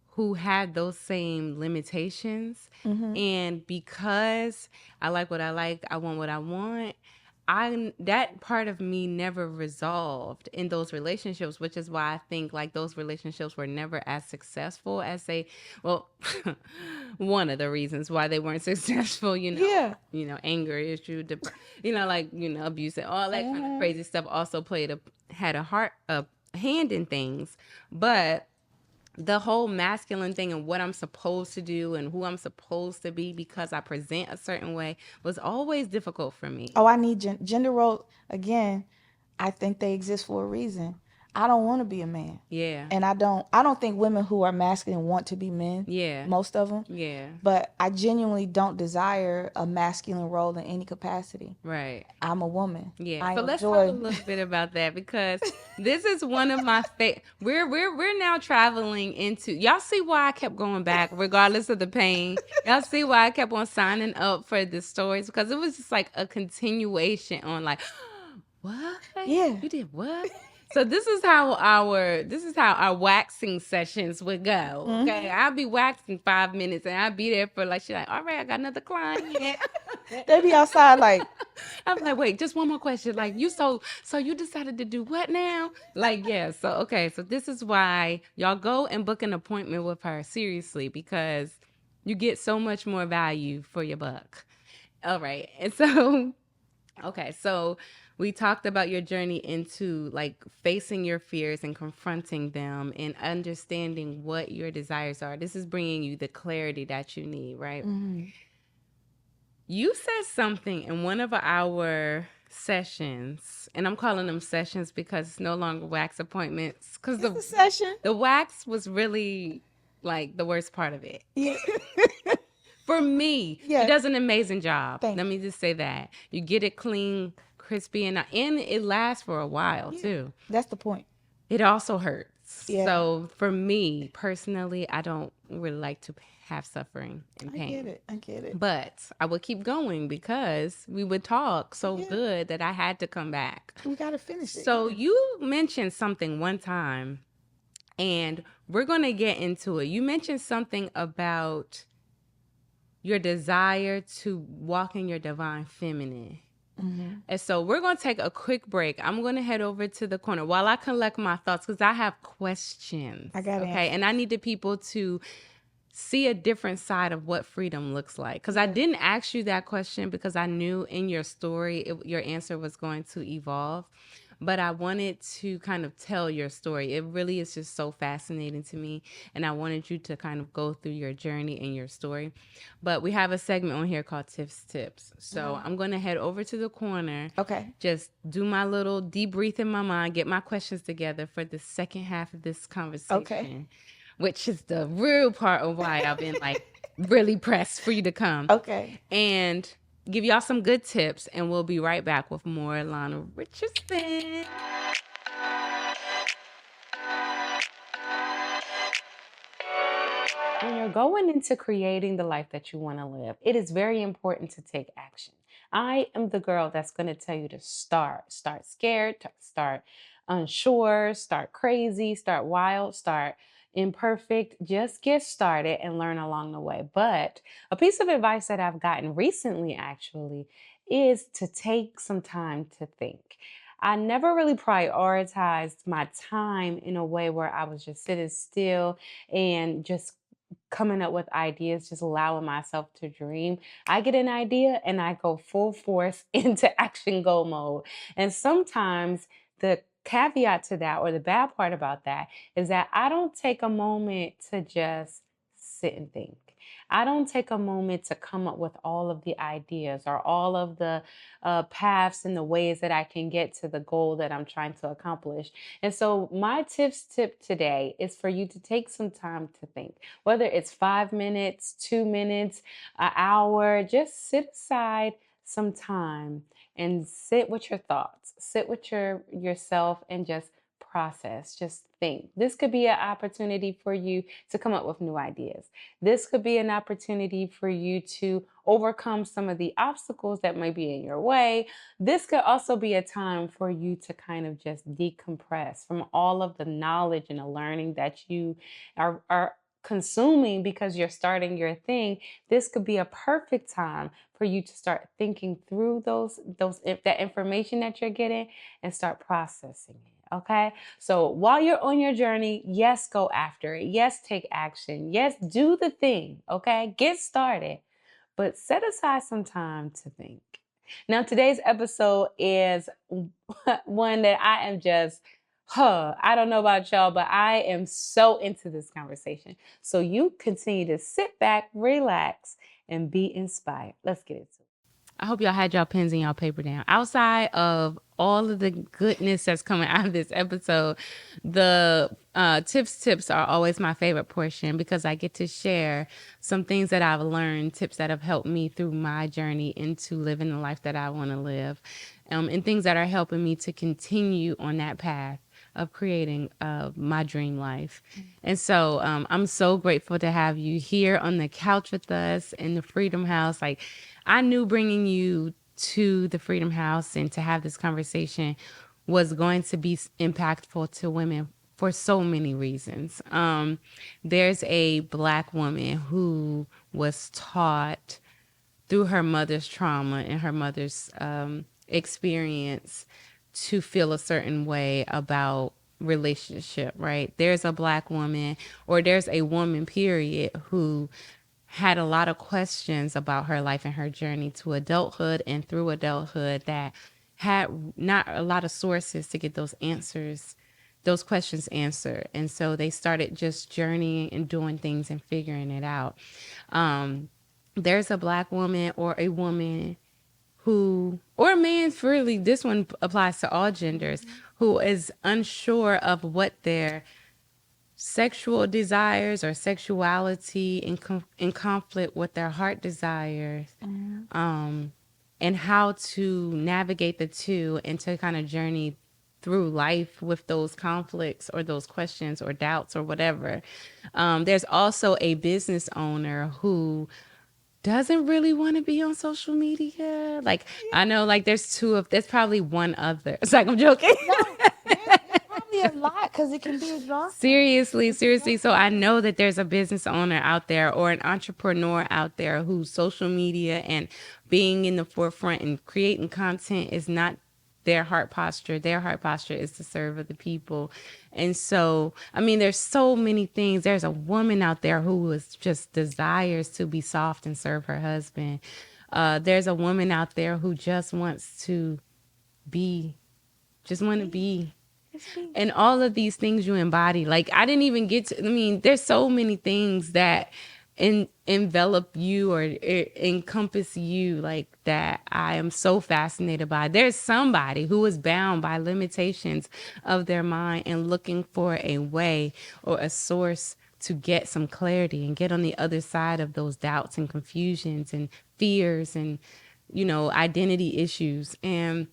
who had those same limitations. And because I like what I like, I want what I want, that part of me never resolved in those relationships, which is why I think like those relationships were never as successful as one of the reasons why they weren't successful, anger issue, abuse and all that kind of crazy stuff also had a hand in things. But the whole masculine thing and what I'm supposed to do and who I'm supposed to be because I present a certain way was always difficult for me. Oh, I need gender role. Again, I think they exist for a reason. I don't want to be a man. Yeah. And I don't think women who are masculine want to be men. Yeah. Most of them. Yeah. But I genuinely don't desire a masculine role in any capacity. Right. I'm a woman. Yeah. So let's talk a little bit about that because this is one of my we're now traveling into, y'all see why I kept going back regardless of the pain. Y'all see why I kept on signing up for the stories because it was just like a continuation on like, what? Yeah. You did what? So this is how our waxing sessions would go. Okay, I'll be waxing 5 minutes and I'll be there for like she's like, all right, I got another client. They be outside like I'm like, wait, just one more question. Like you so you decided to do what now? Like, yeah, so this is why y'all go and book an appointment with her seriously because you get so much more value for your buck. All right. And so we talked about your journey into like facing your fears and confronting them and understanding what your desires are. This is bringing you the clarity that you need, right? Mm-hmm. You said something in one of our sessions, and I'm calling them sessions because it's no longer wax appointments. Because the session, the wax was really like the worst part of it. Yeah. For me, yeah. It does an amazing job. Thank Let me just say that. You get it clean, crispy, and it lasts for a while too. That's the point. It also hurts. Yeah. So for me personally, I don't really like to have suffering and pain. I get it. But I would keep going because we would talk so good that I had to come back. We got to finish it. So you mentioned something one time, and we're going to get into it. You mentioned something about your desire to walk in your divine feminine. And so we're going to take a quick break. I'm going to head over to the corner while I collect my thoughts because I have questions. I got it. Okay. And I need the people to see a different side of what freedom looks like. Because I didn't ask you that question because I knew in your story, your answer was going to evolve. But I wanted to kind of tell your story. It really is just so fascinating to me. And I wanted you to kind of go through your journey and your story. But we have a segment on here called Tiff's Tips. So I'm going to head over to the corner. Okay. Just do my little debrief in my mind, get my questions together for the second half of this conversation. Okay. Which is the real part of why I've been like really pressed for you to come. Okay. And give y'all some good tips, and we'll be right back with more Lana Richardson. When you're going into creating the life that you want to live, it is very important to take action. I am the girl that's going to tell you to start. Start scared, start unsure, start crazy, start wild, start imperfect. Just get started and learn along the way. But a piece of advice that I've gotten recently actually is to take some time to think. I never really prioritized my time in a way where I was just sitting still and just coming up with ideas, just allowing myself to dream. I get an idea and I go full force into action go mode. And sometimes the caveat to that, or the bad part about that, is that I don't take a moment to just sit and think. I don't take a moment to come up with all of the ideas or all of the paths and the ways that I can get to the goal that I'm trying to accomplish. And so my tip today is for you to take some time to think, whether it's 5 minutes, 2 minutes, an hour, just sit aside some time and sit with your thoughts, sit with yourself and just process, just think. This could be an opportunity for you to come up with new ideas. This could be an opportunity for you to overcome some of the obstacles that may be in your way. This could also be a time for you to kind of just decompress from all of the knowledge and the learning that you are consuming because you're starting your thing. This could be a perfect time for you to start thinking through that information that you're getting and start processing it. Okay. So while you're on your journey, yes, go after it. Yes, take action. Yes, do the thing. Okay. Get started, but set aside some time to think. Now, today's episode is one that I am just, I don't know about y'all, but I am so into this conversation. So you continue to sit back, relax, and be inspired. Let's get into it. I hope y'all had y'all pens and y'all paper down. Outside of all of the goodness that's coming out of this episode, the tips are always my favorite portion because I get to share some things that I've learned, tips that have helped me through my journey into living the life that I want to live, and things that are helping me to continue on that path of creating my dream life. And so I'm so grateful to have you here on the couch with us in the Freedom House. Like, I knew bringing you to the Freedom House and to have this conversation was going to be impactful to women for so many reasons. There's a Black woman who was taught through her mother's trauma and her mother's experience to feel a certain way about relationship, right? There's a Black woman, or there's a woman, period, who had a lot of questions about her life and her journey to adulthood and through adulthood that had not a lot of sources to get those answers, those questions answered. And so they started just journeying and doing things and figuring it out. There's a Black woman or a woman who, or a man, really, this one applies to all genders, who is unsure of what their sexual desires or sexuality in conflict with their heart desires and how to navigate the two and to kind of journey through life with those conflicts or those questions or doubts or whatever. There's also a business owner who doesn't really want to be on social media. Like, I know, like, there's probably one other. It's like, I'm joking. No, there's probably a lot because it can be exhausting. Seriously. So I know that there's a business owner out there or an entrepreneur out there whose social media and being in the forefront and creating content is not their heart posture. Their heart posture is to serve other people. And so, I mean, there's so many things. There's a woman out there who is just desires to be soft and serve her husband. There's a woman out there who just wants to be, just want to be. And all of these things you embody. Like, I didn't even get to, I mean, there's so many things that envelop you or encompass you, like, that I am so fascinated by. There's somebody who is bound by limitations of their mind and looking for a way or a source to get some clarity and get on the other side of those doubts and confusions and fears and, identity issues. And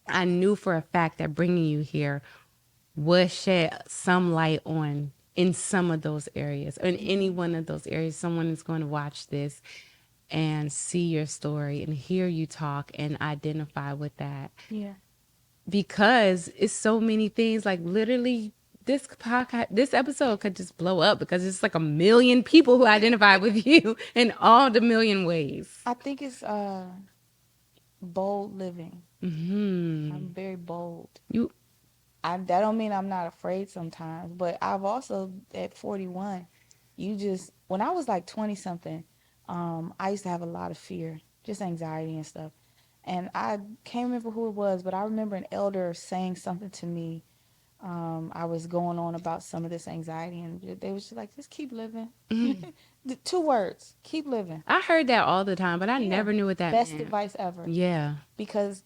I knew for a fact that bringing you here would shed some light on in some of those areas, or in any one of those areas. Someone is going to watch this and see your story and hear you talk and identify with that. Yeah. Because it's so many things, like, literally this podcast, this episode could just blow up because it's like 1 million people who identify with you in all the million ways. I think it's bold living. I'm very bold. That don't mean I'm not afraid sometimes, but I've also, at 41, when I was like 20 something, I used to have a lot of fear, just anxiety and stuff. And I can't remember who it was, but I remember an elder saying something to me. I was going on about some of this anxiety, and they was just like, just keep living. The 2 words, keep living. I heard that all the time, but I never knew what that Best meant. advice ever. Yeah. Because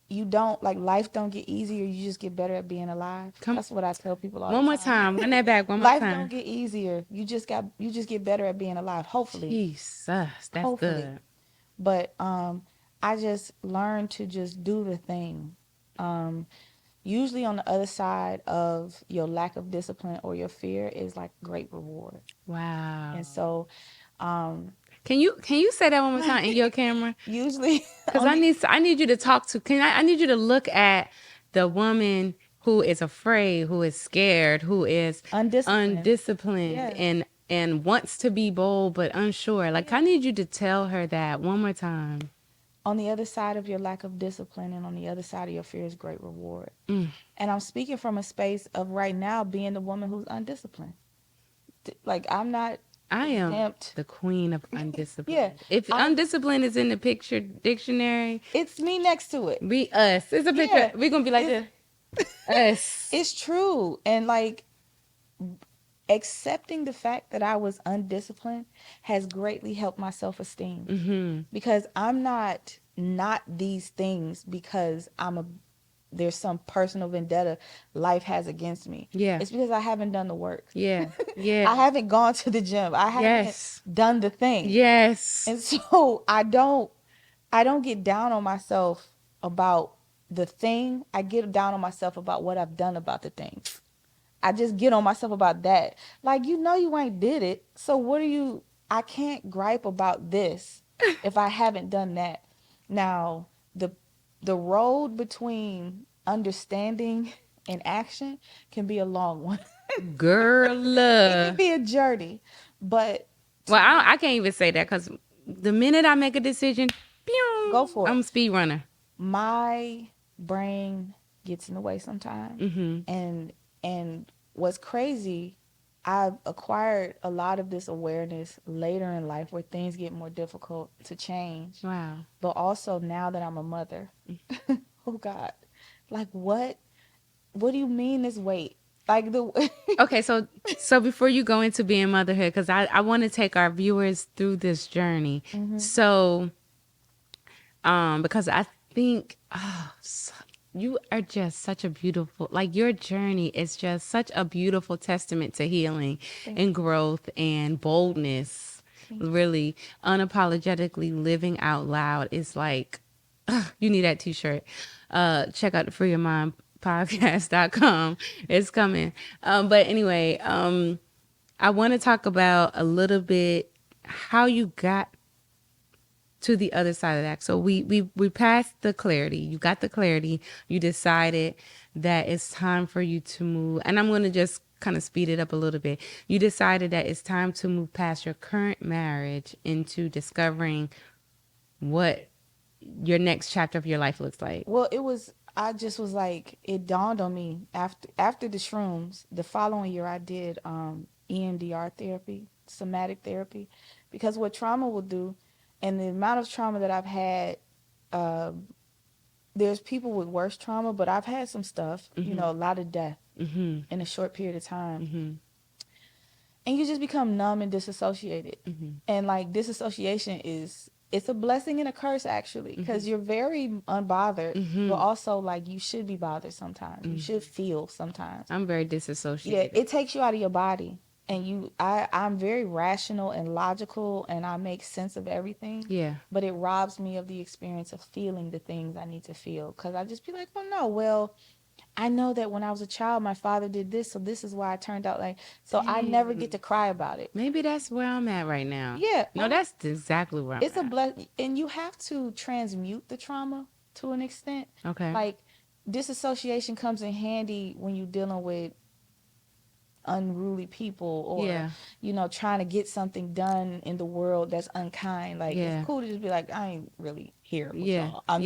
life don't get easier, you just get better at being alive. That's what I tell people all the time. One more time. Run that back one more time. Life don't get easier. You just get better at being alive, hopefully. Jesus, that's Hopefully. good. But I just learned to just do the thing. Usually on the other side of your lack of discipline or your fear is like great reward. Wow. And so can you say that one more time in your camera? Usually, because I need you to talk to. I need you to look at the woman who is afraid, who is scared, who is undisciplined, yes. and wants to be bold but unsure. Like, I need you to tell her that one more time. On the other side of your lack of discipline and on the other side of your fear is great reward. And I'm speaking from a space of right now being the woman who's undisciplined. Like, I am the queen of undisciplined. Yeah. If undisciplined is in the picture dictionary, it's me next to it. Us. It's a picture. Yeah. We're going to be like this. Us. It's true. And like, accepting the fact that I was undisciplined has greatly helped my self-esteem. Because I'm not these things because there's some personal vendetta life has against me. Yeah. It's because I haven't done the work. Yeah. I haven't gone to the gym. I haven't done the thing. Yes. And so I don't get down on myself about the thing. I get down on myself about what I've done about the thing. I just get on myself about that. Like, you ain't did it. So I can't gripe about this if I haven't done that. Now, the road between understanding and action can be a long one. Girl. It can be a journey. But I can't even say that because the minute I make a decision, go for it. I'm a speed runner. My brain gets in the way sometimes. And what's crazy, I've acquired a lot of this awareness later in life where things get more difficult to change. Wow. But also now that I'm a mother, oh God, like what do you mean this weight? Like okay, so before you go into being motherhood, because I want to take our viewers through this journey. So, because I think, you are just such a beautiful, like, your journey is just such a beautiful testament to healing and growth and boldness. Really unapologetically living out loud is like You need that t-shirt. Check out the Free Your Mind podcast.com. It's coming. But anyway, I want to talk about a little bit how you got to the other side of that. So we passed the clarity. You got the clarity. You decided that it's time for you to move. And I'm going to just kind of speed it up a little bit. You decided that it's time to move past your current marriage into discovering what your next chapter of your life looks like. Well, I just was like, it dawned on me after the shrooms, the following year I did EMDR therapy, somatic therapy, because what trauma will do, and the amount of trauma that I've had, there's people with worse trauma, but I've had some stuff, a lot of death in a short period of time. And you just become numb and disassociated. And like disassociation it's a blessing and a curse actually, because you're very unbothered, but also like you should be bothered sometimes. You should feel sometimes. I'm very disassociated. Yeah, it takes you out of your body. And I'm very rational and logical, and I make sense of everything. Yeah. But it robs me of the experience of feeling the things I need to feel. Because I just be like, oh no, well, I know that when I was a child, my father did this, so this is why I turned out like. So I never get to cry about it. Maybe that's where I'm at right now. Yeah. No, that's exactly where I'm at. It's a blessing, and you have to transmute the trauma to an extent. Okay. Like disassociation comes in handy when you're dealing with unruly people, or trying to get something done in the world that's unkind. Like it's cool to just be like, I ain't really here with y'all. I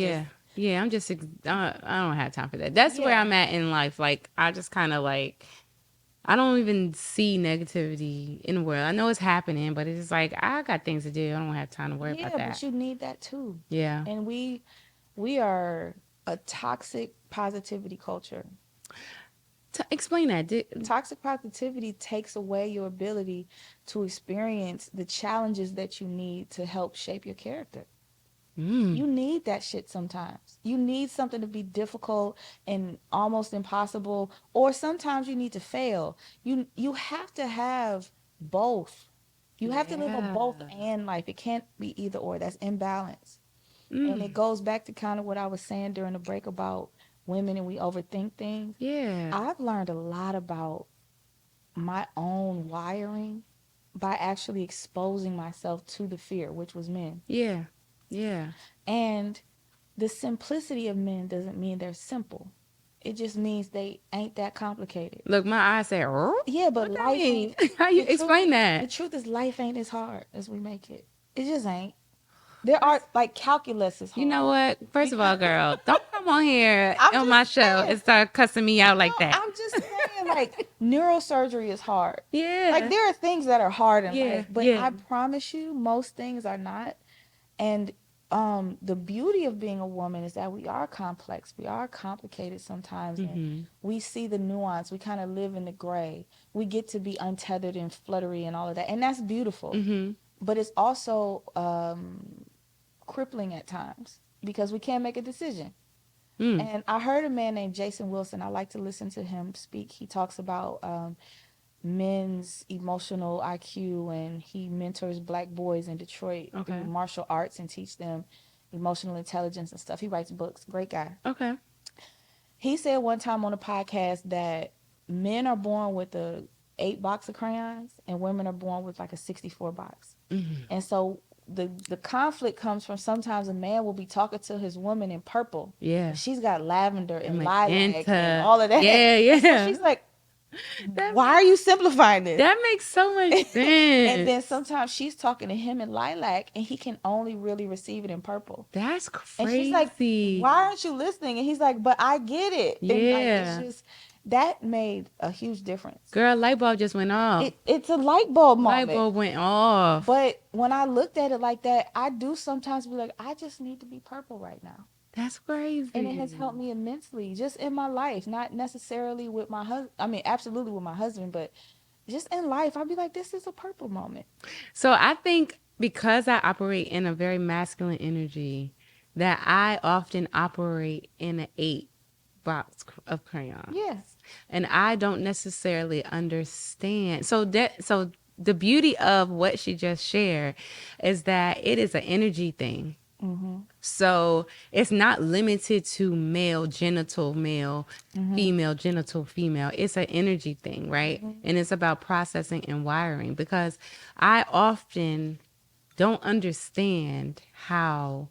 don't have time for that. That's where I'm at in life. Like I just kind of like, I don't even see negativity in the world. I know it's happening, but it's just like I got things to do. I don't have time to worry about that. Yeah, but you need that too. Yeah. And we are a toxic positivity culture. Explain that. Toxic positivity takes away your ability to experience the challenges that you need to help shape your character. You need that shit sometimes. You need something to be difficult and almost impossible, or sometimes you need to fail. You have to have both. You have to live a both and life. It can't be either or. That's imbalance. And it goes back to kind of what I was saying during the break about women and we overthink things. Yeah. I've learned a lot about my own wiring by actually exposing myself to the fear, which was men. Yeah. Yeah. And the simplicity of men doesn't mean they're simple. It just means they ain't that complicated. Look, my eyes say, oh? Yeah, but life ain't. How you explain that? The truth is life ain't as hard as we make it. It just ain't. There are, like, calculus is hard. You know what? First of all, girl, don't come on here on my show and start cussing me out like that. I'm just saying, like, neurosurgery is hard. Yeah. Like, there are things that are hard in life, but I promise you, most things are not. And the beauty of being a woman is that we are complex. We are complicated sometimes. And we see the nuance. We kind of live in the gray. We get to be untethered and fluttery and all of that. And that's beautiful. But it's also crippling at times because we can't make a decision. And I heard a man named Jason Wilson. I like to listen to him speak. He talks about men's emotional IQ, and he mentors black boys in Detroit through martial arts and teach them emotional intelligence and stuff. He writes books. Great guy. Okay. He said one time on a podcast that men are born with a 8 box of crayons and women are born with like a 64 box. And so the conflict comes from sometimes a man will be talking to his woman in purple. Yeah. She's got lavender and Magenta. lilac and all of that. Yeah. So she's like, why are you simplifying this? That makes so much sense. And then sometimes she's talking to him in lilac and he can only really receive it in purple. That's crazy. And she's like, why aren't you listening? And he's like, but I get it. Yeah. And like, it's just, that made a huge difference. Girl, light bulb just went off. It's a light bulb moment. Light bulb went off. But when I looked at it like that, I do sometimes be like, I just need to be purple right now. That's crazy. And it has helped me immensely just in my life, not necessarily with my husband. I mean, absolutely with my husband, but just in life, I'd be like, this is a purple moment. So I think because I operate in a very masculine energy, that I often operate in an 8 box of crayons. Yes. And I don't necessarily understand. So the beauty of what she just shared is that it is an energy thing. So it's not limited to male, female, genital, female. It's an energy thing, right? And it's about processing and wiring, because I often don't understand how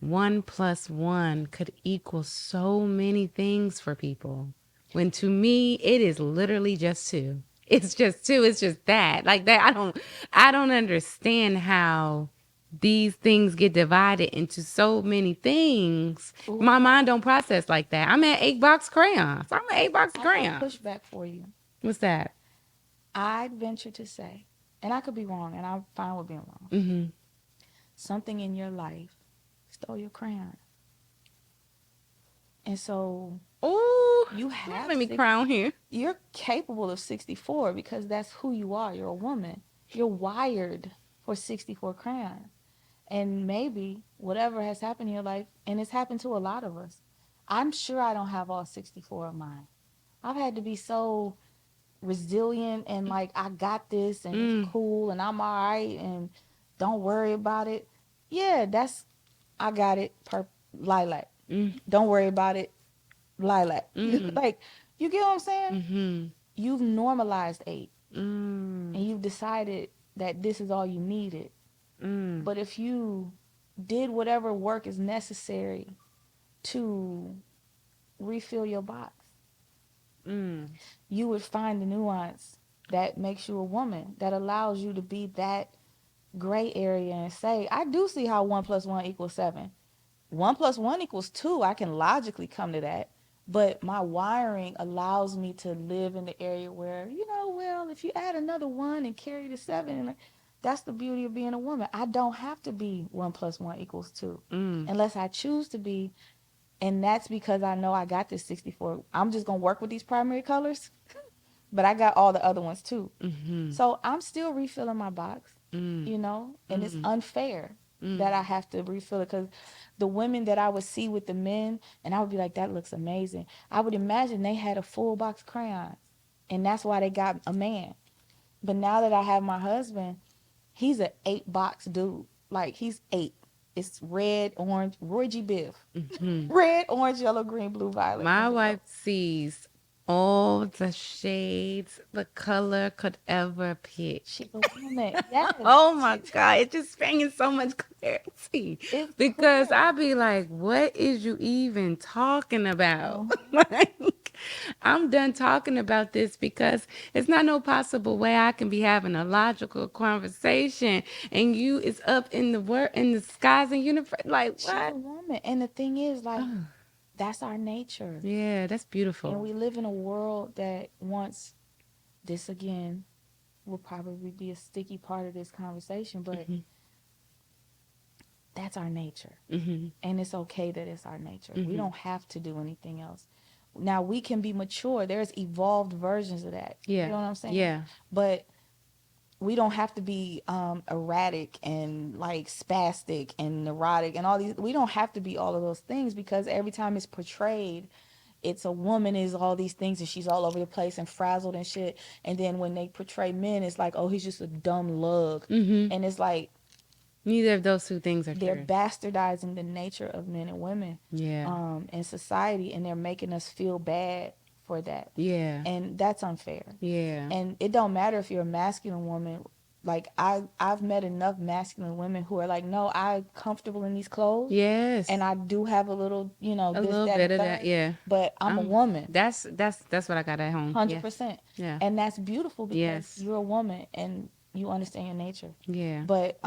1 + 1 could equal so many things for people, when to me it is literally just two. It's just two. It's just that. Like that. I don't understand how these things get divided into so many things. My mind don't process like that. I'm at 8 box crayons. I'm at 8 box I got crayons. pushback for you. What's that? I'd venture to say, and I could be wrong, and I'm fine with being wrong. Mm-hmm. Something in your life stole your crayon, and so Ooh, you have let me crown here. You're capable of 64 because that's who you are. You're a woman. You're wired for 64 crayons. And maybe whatever has happened in your life, and it's happened to a lot of us, I'm sure I don't have all 64 of mine. I've had to be so resilient and like, I got this and it's cool and I'm all right and don't worry about it. Yeah, I got it, lilac. Don't worry about it, lilac. Like, you get what I'm saying? You've normalized 8 and you've decided that this is all you needed. But if you did whatever work is necessary to refill your box, you would find the nuance that makes you a woman, that allows you to be that gray area and say, I do see how 1 + 1 = 7. 1 + 1 = 2. I can logically come to that. But my wiring allows me to live in the area where, well, if you add another 1 and carry the 7, that's the beauty of being a woman. I don't have to be 1 + 1 = 2 unless I choose to be. And that's because I know I got this 64. I'm just going to work with these primary colors, but I got all the other ones too. So I'm still refilling my box, and it's unfair that I have to refill it, because the women that I would see with the men, and I would be like, that looks amazing. I would imagine they had a full box crayons, and that's why they got a man. But now that I have my husband, he's an 8 box dude. Like, he's 8. It's red, orange, Roy G. Biv. Red, orange, yellow, green, blue, violet. My wife sees all the shades the color could ever pick. She's a woman. Yes. Oh my God, it's just bringing so much clarity. It's Because clear. I be like, what is you even talking about? Like, I'm done talking about this, because it's not no possible way I can be having a logical conversation and you is up in the skies and universe. Like, She's a what? woman. And the thing is, like, that's our nature. Yeah, that's beautiful. And we live in a world that wants this, again, will probably be a sticky part of this conversation, but that's our nature. And it's okay that it's our nature. We don't have to do anything else. Now, we can be mature. There's evolved versions of that. Yeah. You know what I'm saying? Yeah. But we don't have to be erratic and like spastic and neurotic and all these. We don't have to be all of those things, because every time it's portrayed, it's a woman is all these things and she's all over the place and frazzled and shit. And then when they portray men, it's like, oh, he's just a dumb lug. And it's like, neither of those two things are they're true. bastardizing the nature of men and women in society, and they're making us feel bad for that. Yeah. And that's unfair. Yeah. And it don't matter if you're a masculine woman. Like, I've met enough masculine women who are like, no, I'm comfortable in these clothes. Yes. And I do have a little, a this, little that, bit and of third, that, yeah. but I'm a woman. That's what I got at home. 100%. Yeah. And that's beautiful, because Yes. you're a woman and you understand your nature. Yeah. But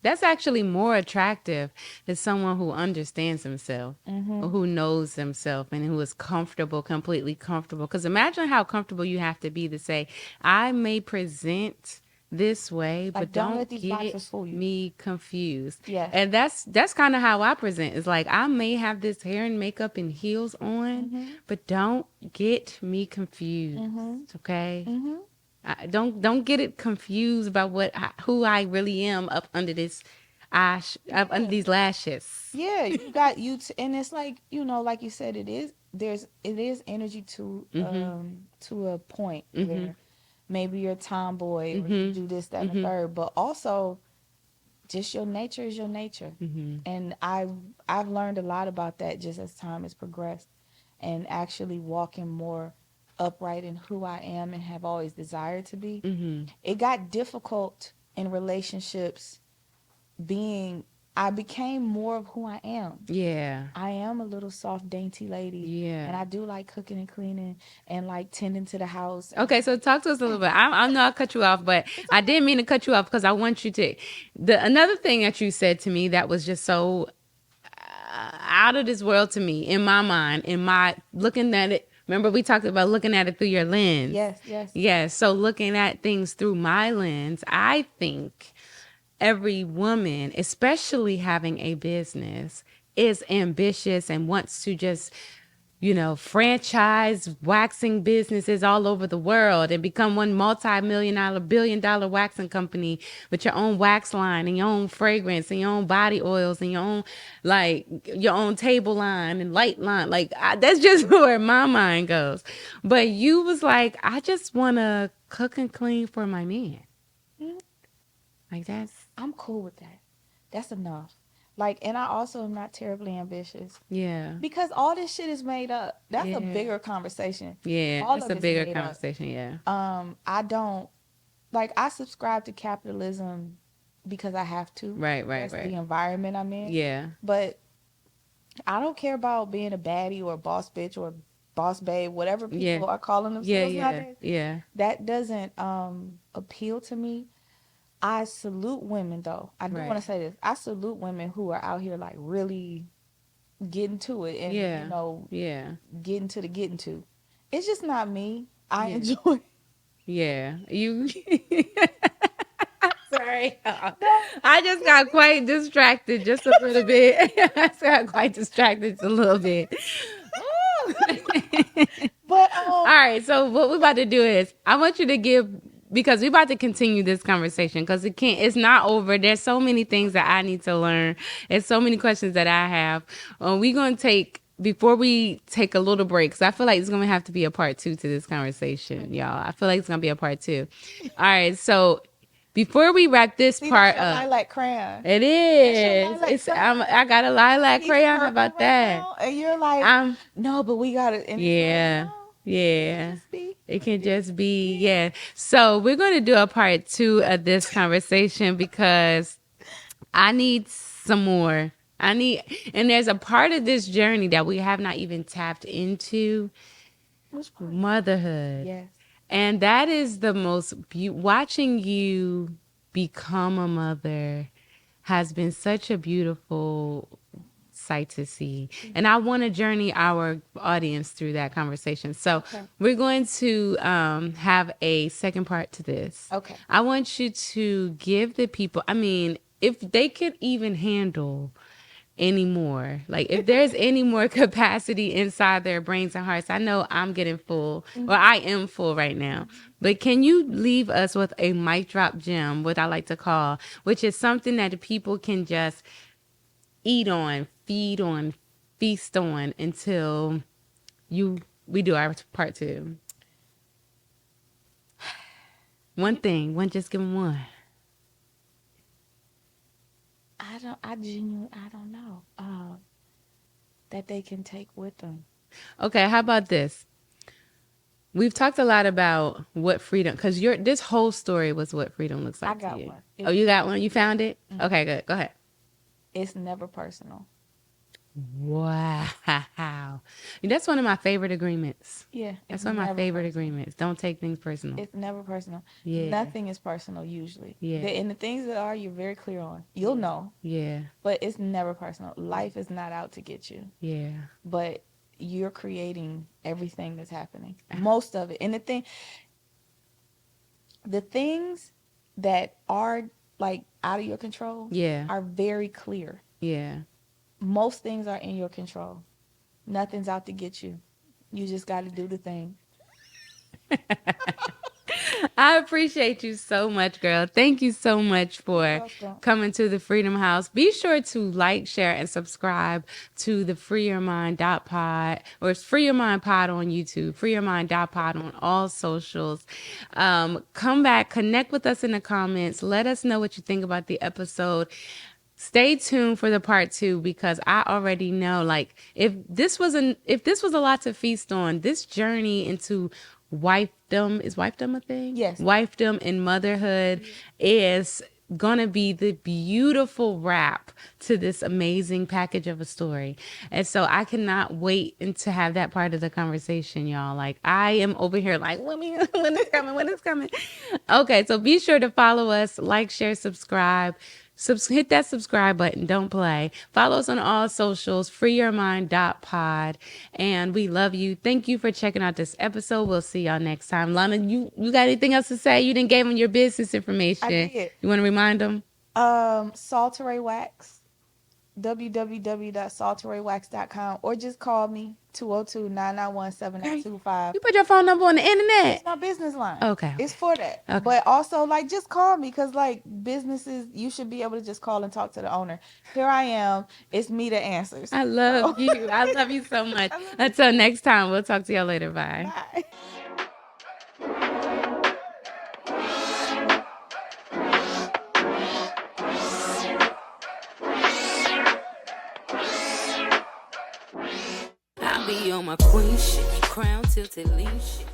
that's actually more attractive than someone who understands himself, or who knows himself, and who is comfortable, completely comfortable. Because imagine how comfortable you have to be to say, I may present this way, like, but don't don't let these get boxers fool you. me confused. Yes. And that's kind of how I present. It's like, I may have this hair and makeup and heels on, but don't get me confused. Okay. Don't get it confused about who I really am up under this up under these lashes. Yeah, you got and it's like, like you said, it is energy to a point where maybe you're a tomboy or you do this, that, and the third, but also just your nature is your nature. Mm-hmm. And I've learned a lot about that just as time has progressed, and actually walking more upright in who I am and have always desired to be. Mm-hmm. It got difficult in relationships being I became more of who I am. Yeah. I am a little soft, dainty lady. Yeah. And I do like cooking and cleaning and like tending to the house. Okay, so talk to us a little bit. I know I cut you off, but I didn't mean to cut you off because I want you to. Another thing that you said to me that was just so out of this world to me, in my mind, in my looking at it. Remember, we talked about looking at it through your lens. Yes, yes. Yes. So looking at things through my lens, I think every woman, especially having a business, is ambitious and wants to just, franchise waxing businesses all over the world and become one multi-million-dollar, billion-dollar waxing company with your own wax line and your own fragrance and your own body oils and your own, your own table line and light line. That's just where my mind goes. But you was like, I just want to cook and clean for my man. Like I'm cool with that. That's enough. And I also am not terribly ambitious. Yeah. Because all this shit is made up. That's Yeah. a bigger conversation. Yeah, All it's of a it's bigger made up. conversation, yeah. I don't I subscribe to capitalism because I have to. Right. That's the environment I'm in. Yeah. But I don't care about being a baddie or a boss bitch or boss babe, whatever people are calling themselves nowadays. Yeah. That doesn't appeal to me. I salute women, though. I do want to say this. I salute women who are out here really getting to it and getting to the getting to. It's just not me. I enjoy it. Yeah. You sorry. I just got quite distracted just a little bit. I just got quite distracted just a little bit. But all right, so what we're about to do is I want you to because we're about to continue this conversation because it's not over. There's so many things that I need to learn. There's so many questions that I have. We're going to before we take a little break, because I feel like it's going to have to be a part 2 to this conversation, y'all. I feel like it's going to be a part 2. All right, so before we wrap this part up. Lilac crayon. It is. I got a lilac crayon. How about that? Now, and you're like, no, but we got it. Yeah. Yeah. It can just be, yeah. So we're going to do a part 2 of this conversation because I need some more. And there's a part of this journey that we have not even tapped into. Which part? Motherhood. Yes. And that is the most, watching you become a mother has been such a beautiful sight to see. And I want to journey our audience through that conversation. So we're going to have a second part to this. Okay. I want you to give the people, if they could even handle anymore, if there's any more capacity inside their brains and hearts. I know I'm getting full, or I am full right now, but can you leave us with a mic drop gem, what I like to call, which is something that the people can just eat on, feed on, feast on until we do our part 2. Just give them one. I genuinely don't know. That they can take with them. Okay, how about this? We've talked a lot about what freedom, because this whole story was what freedom looks like. I got one. You got one? You found it? Mm-hmm. Okay, good. Go ahead. It's never personal. Wow. That's one of my favorite agreements. Yeah. That's one of my favorite agreements. Don't take things personal. It's never personal. Yeah. Nothing is personal usually. Yeah. And the things that are, you're very clear on. You'll know. Yeah. But it's never personal. Life is not out to get you. Yeah. But you're creating everything that's happening. Most of it. And the things that are out of your control are very clear. Yeah. Most things are in your control. Nothing's out to get you. You just got to do the thing. I appreciate you so much, girl. Thank you so much for welcome. coming to the Freedom House. Be sure to like, share, and subscribe to the Free Your Mind pod, or it's Free Your Mind pod on YouTube, Free Your Mind pod on all socials. Come back, connect with us in the comments. Let us know what you think about the episode. Stay tuned for the part 2, because I already know, like, if this was a lot to feast on, this journey into wifedom, is wifedom a thing? Yes. Wifedom and motherhood is gonna be the beautiful wrap to this amazing package of a story. And so I cannot wait to have that part of the conversation, y'all. Like, I am over here like, when is coming? Okay, so be sure to follow us, like, share, subscribe. Hit that subscribe button. Don't play. Follow us on all socials, freeyourmind.pod. And we love you. Thank you for checking out this episode. We'll see y'all next time. Lana, you got anything else to say? You didn't give them your business information. I did. You want to remind them? Salteray Wax, www.salteraywax.com, or just call me 202-991-7825. You put your phone number on the internet. It's my business line. Okay. It's for that. Okay. But also, like, just call me, because, like, businesses, you should be able to just call and talk to the owner. Here I am. It's me that answers. I love you. I love you so much. Until next time, we'll talk to y'all later. Bye. Bye. I be on my queen shit, crown tilted lean shit.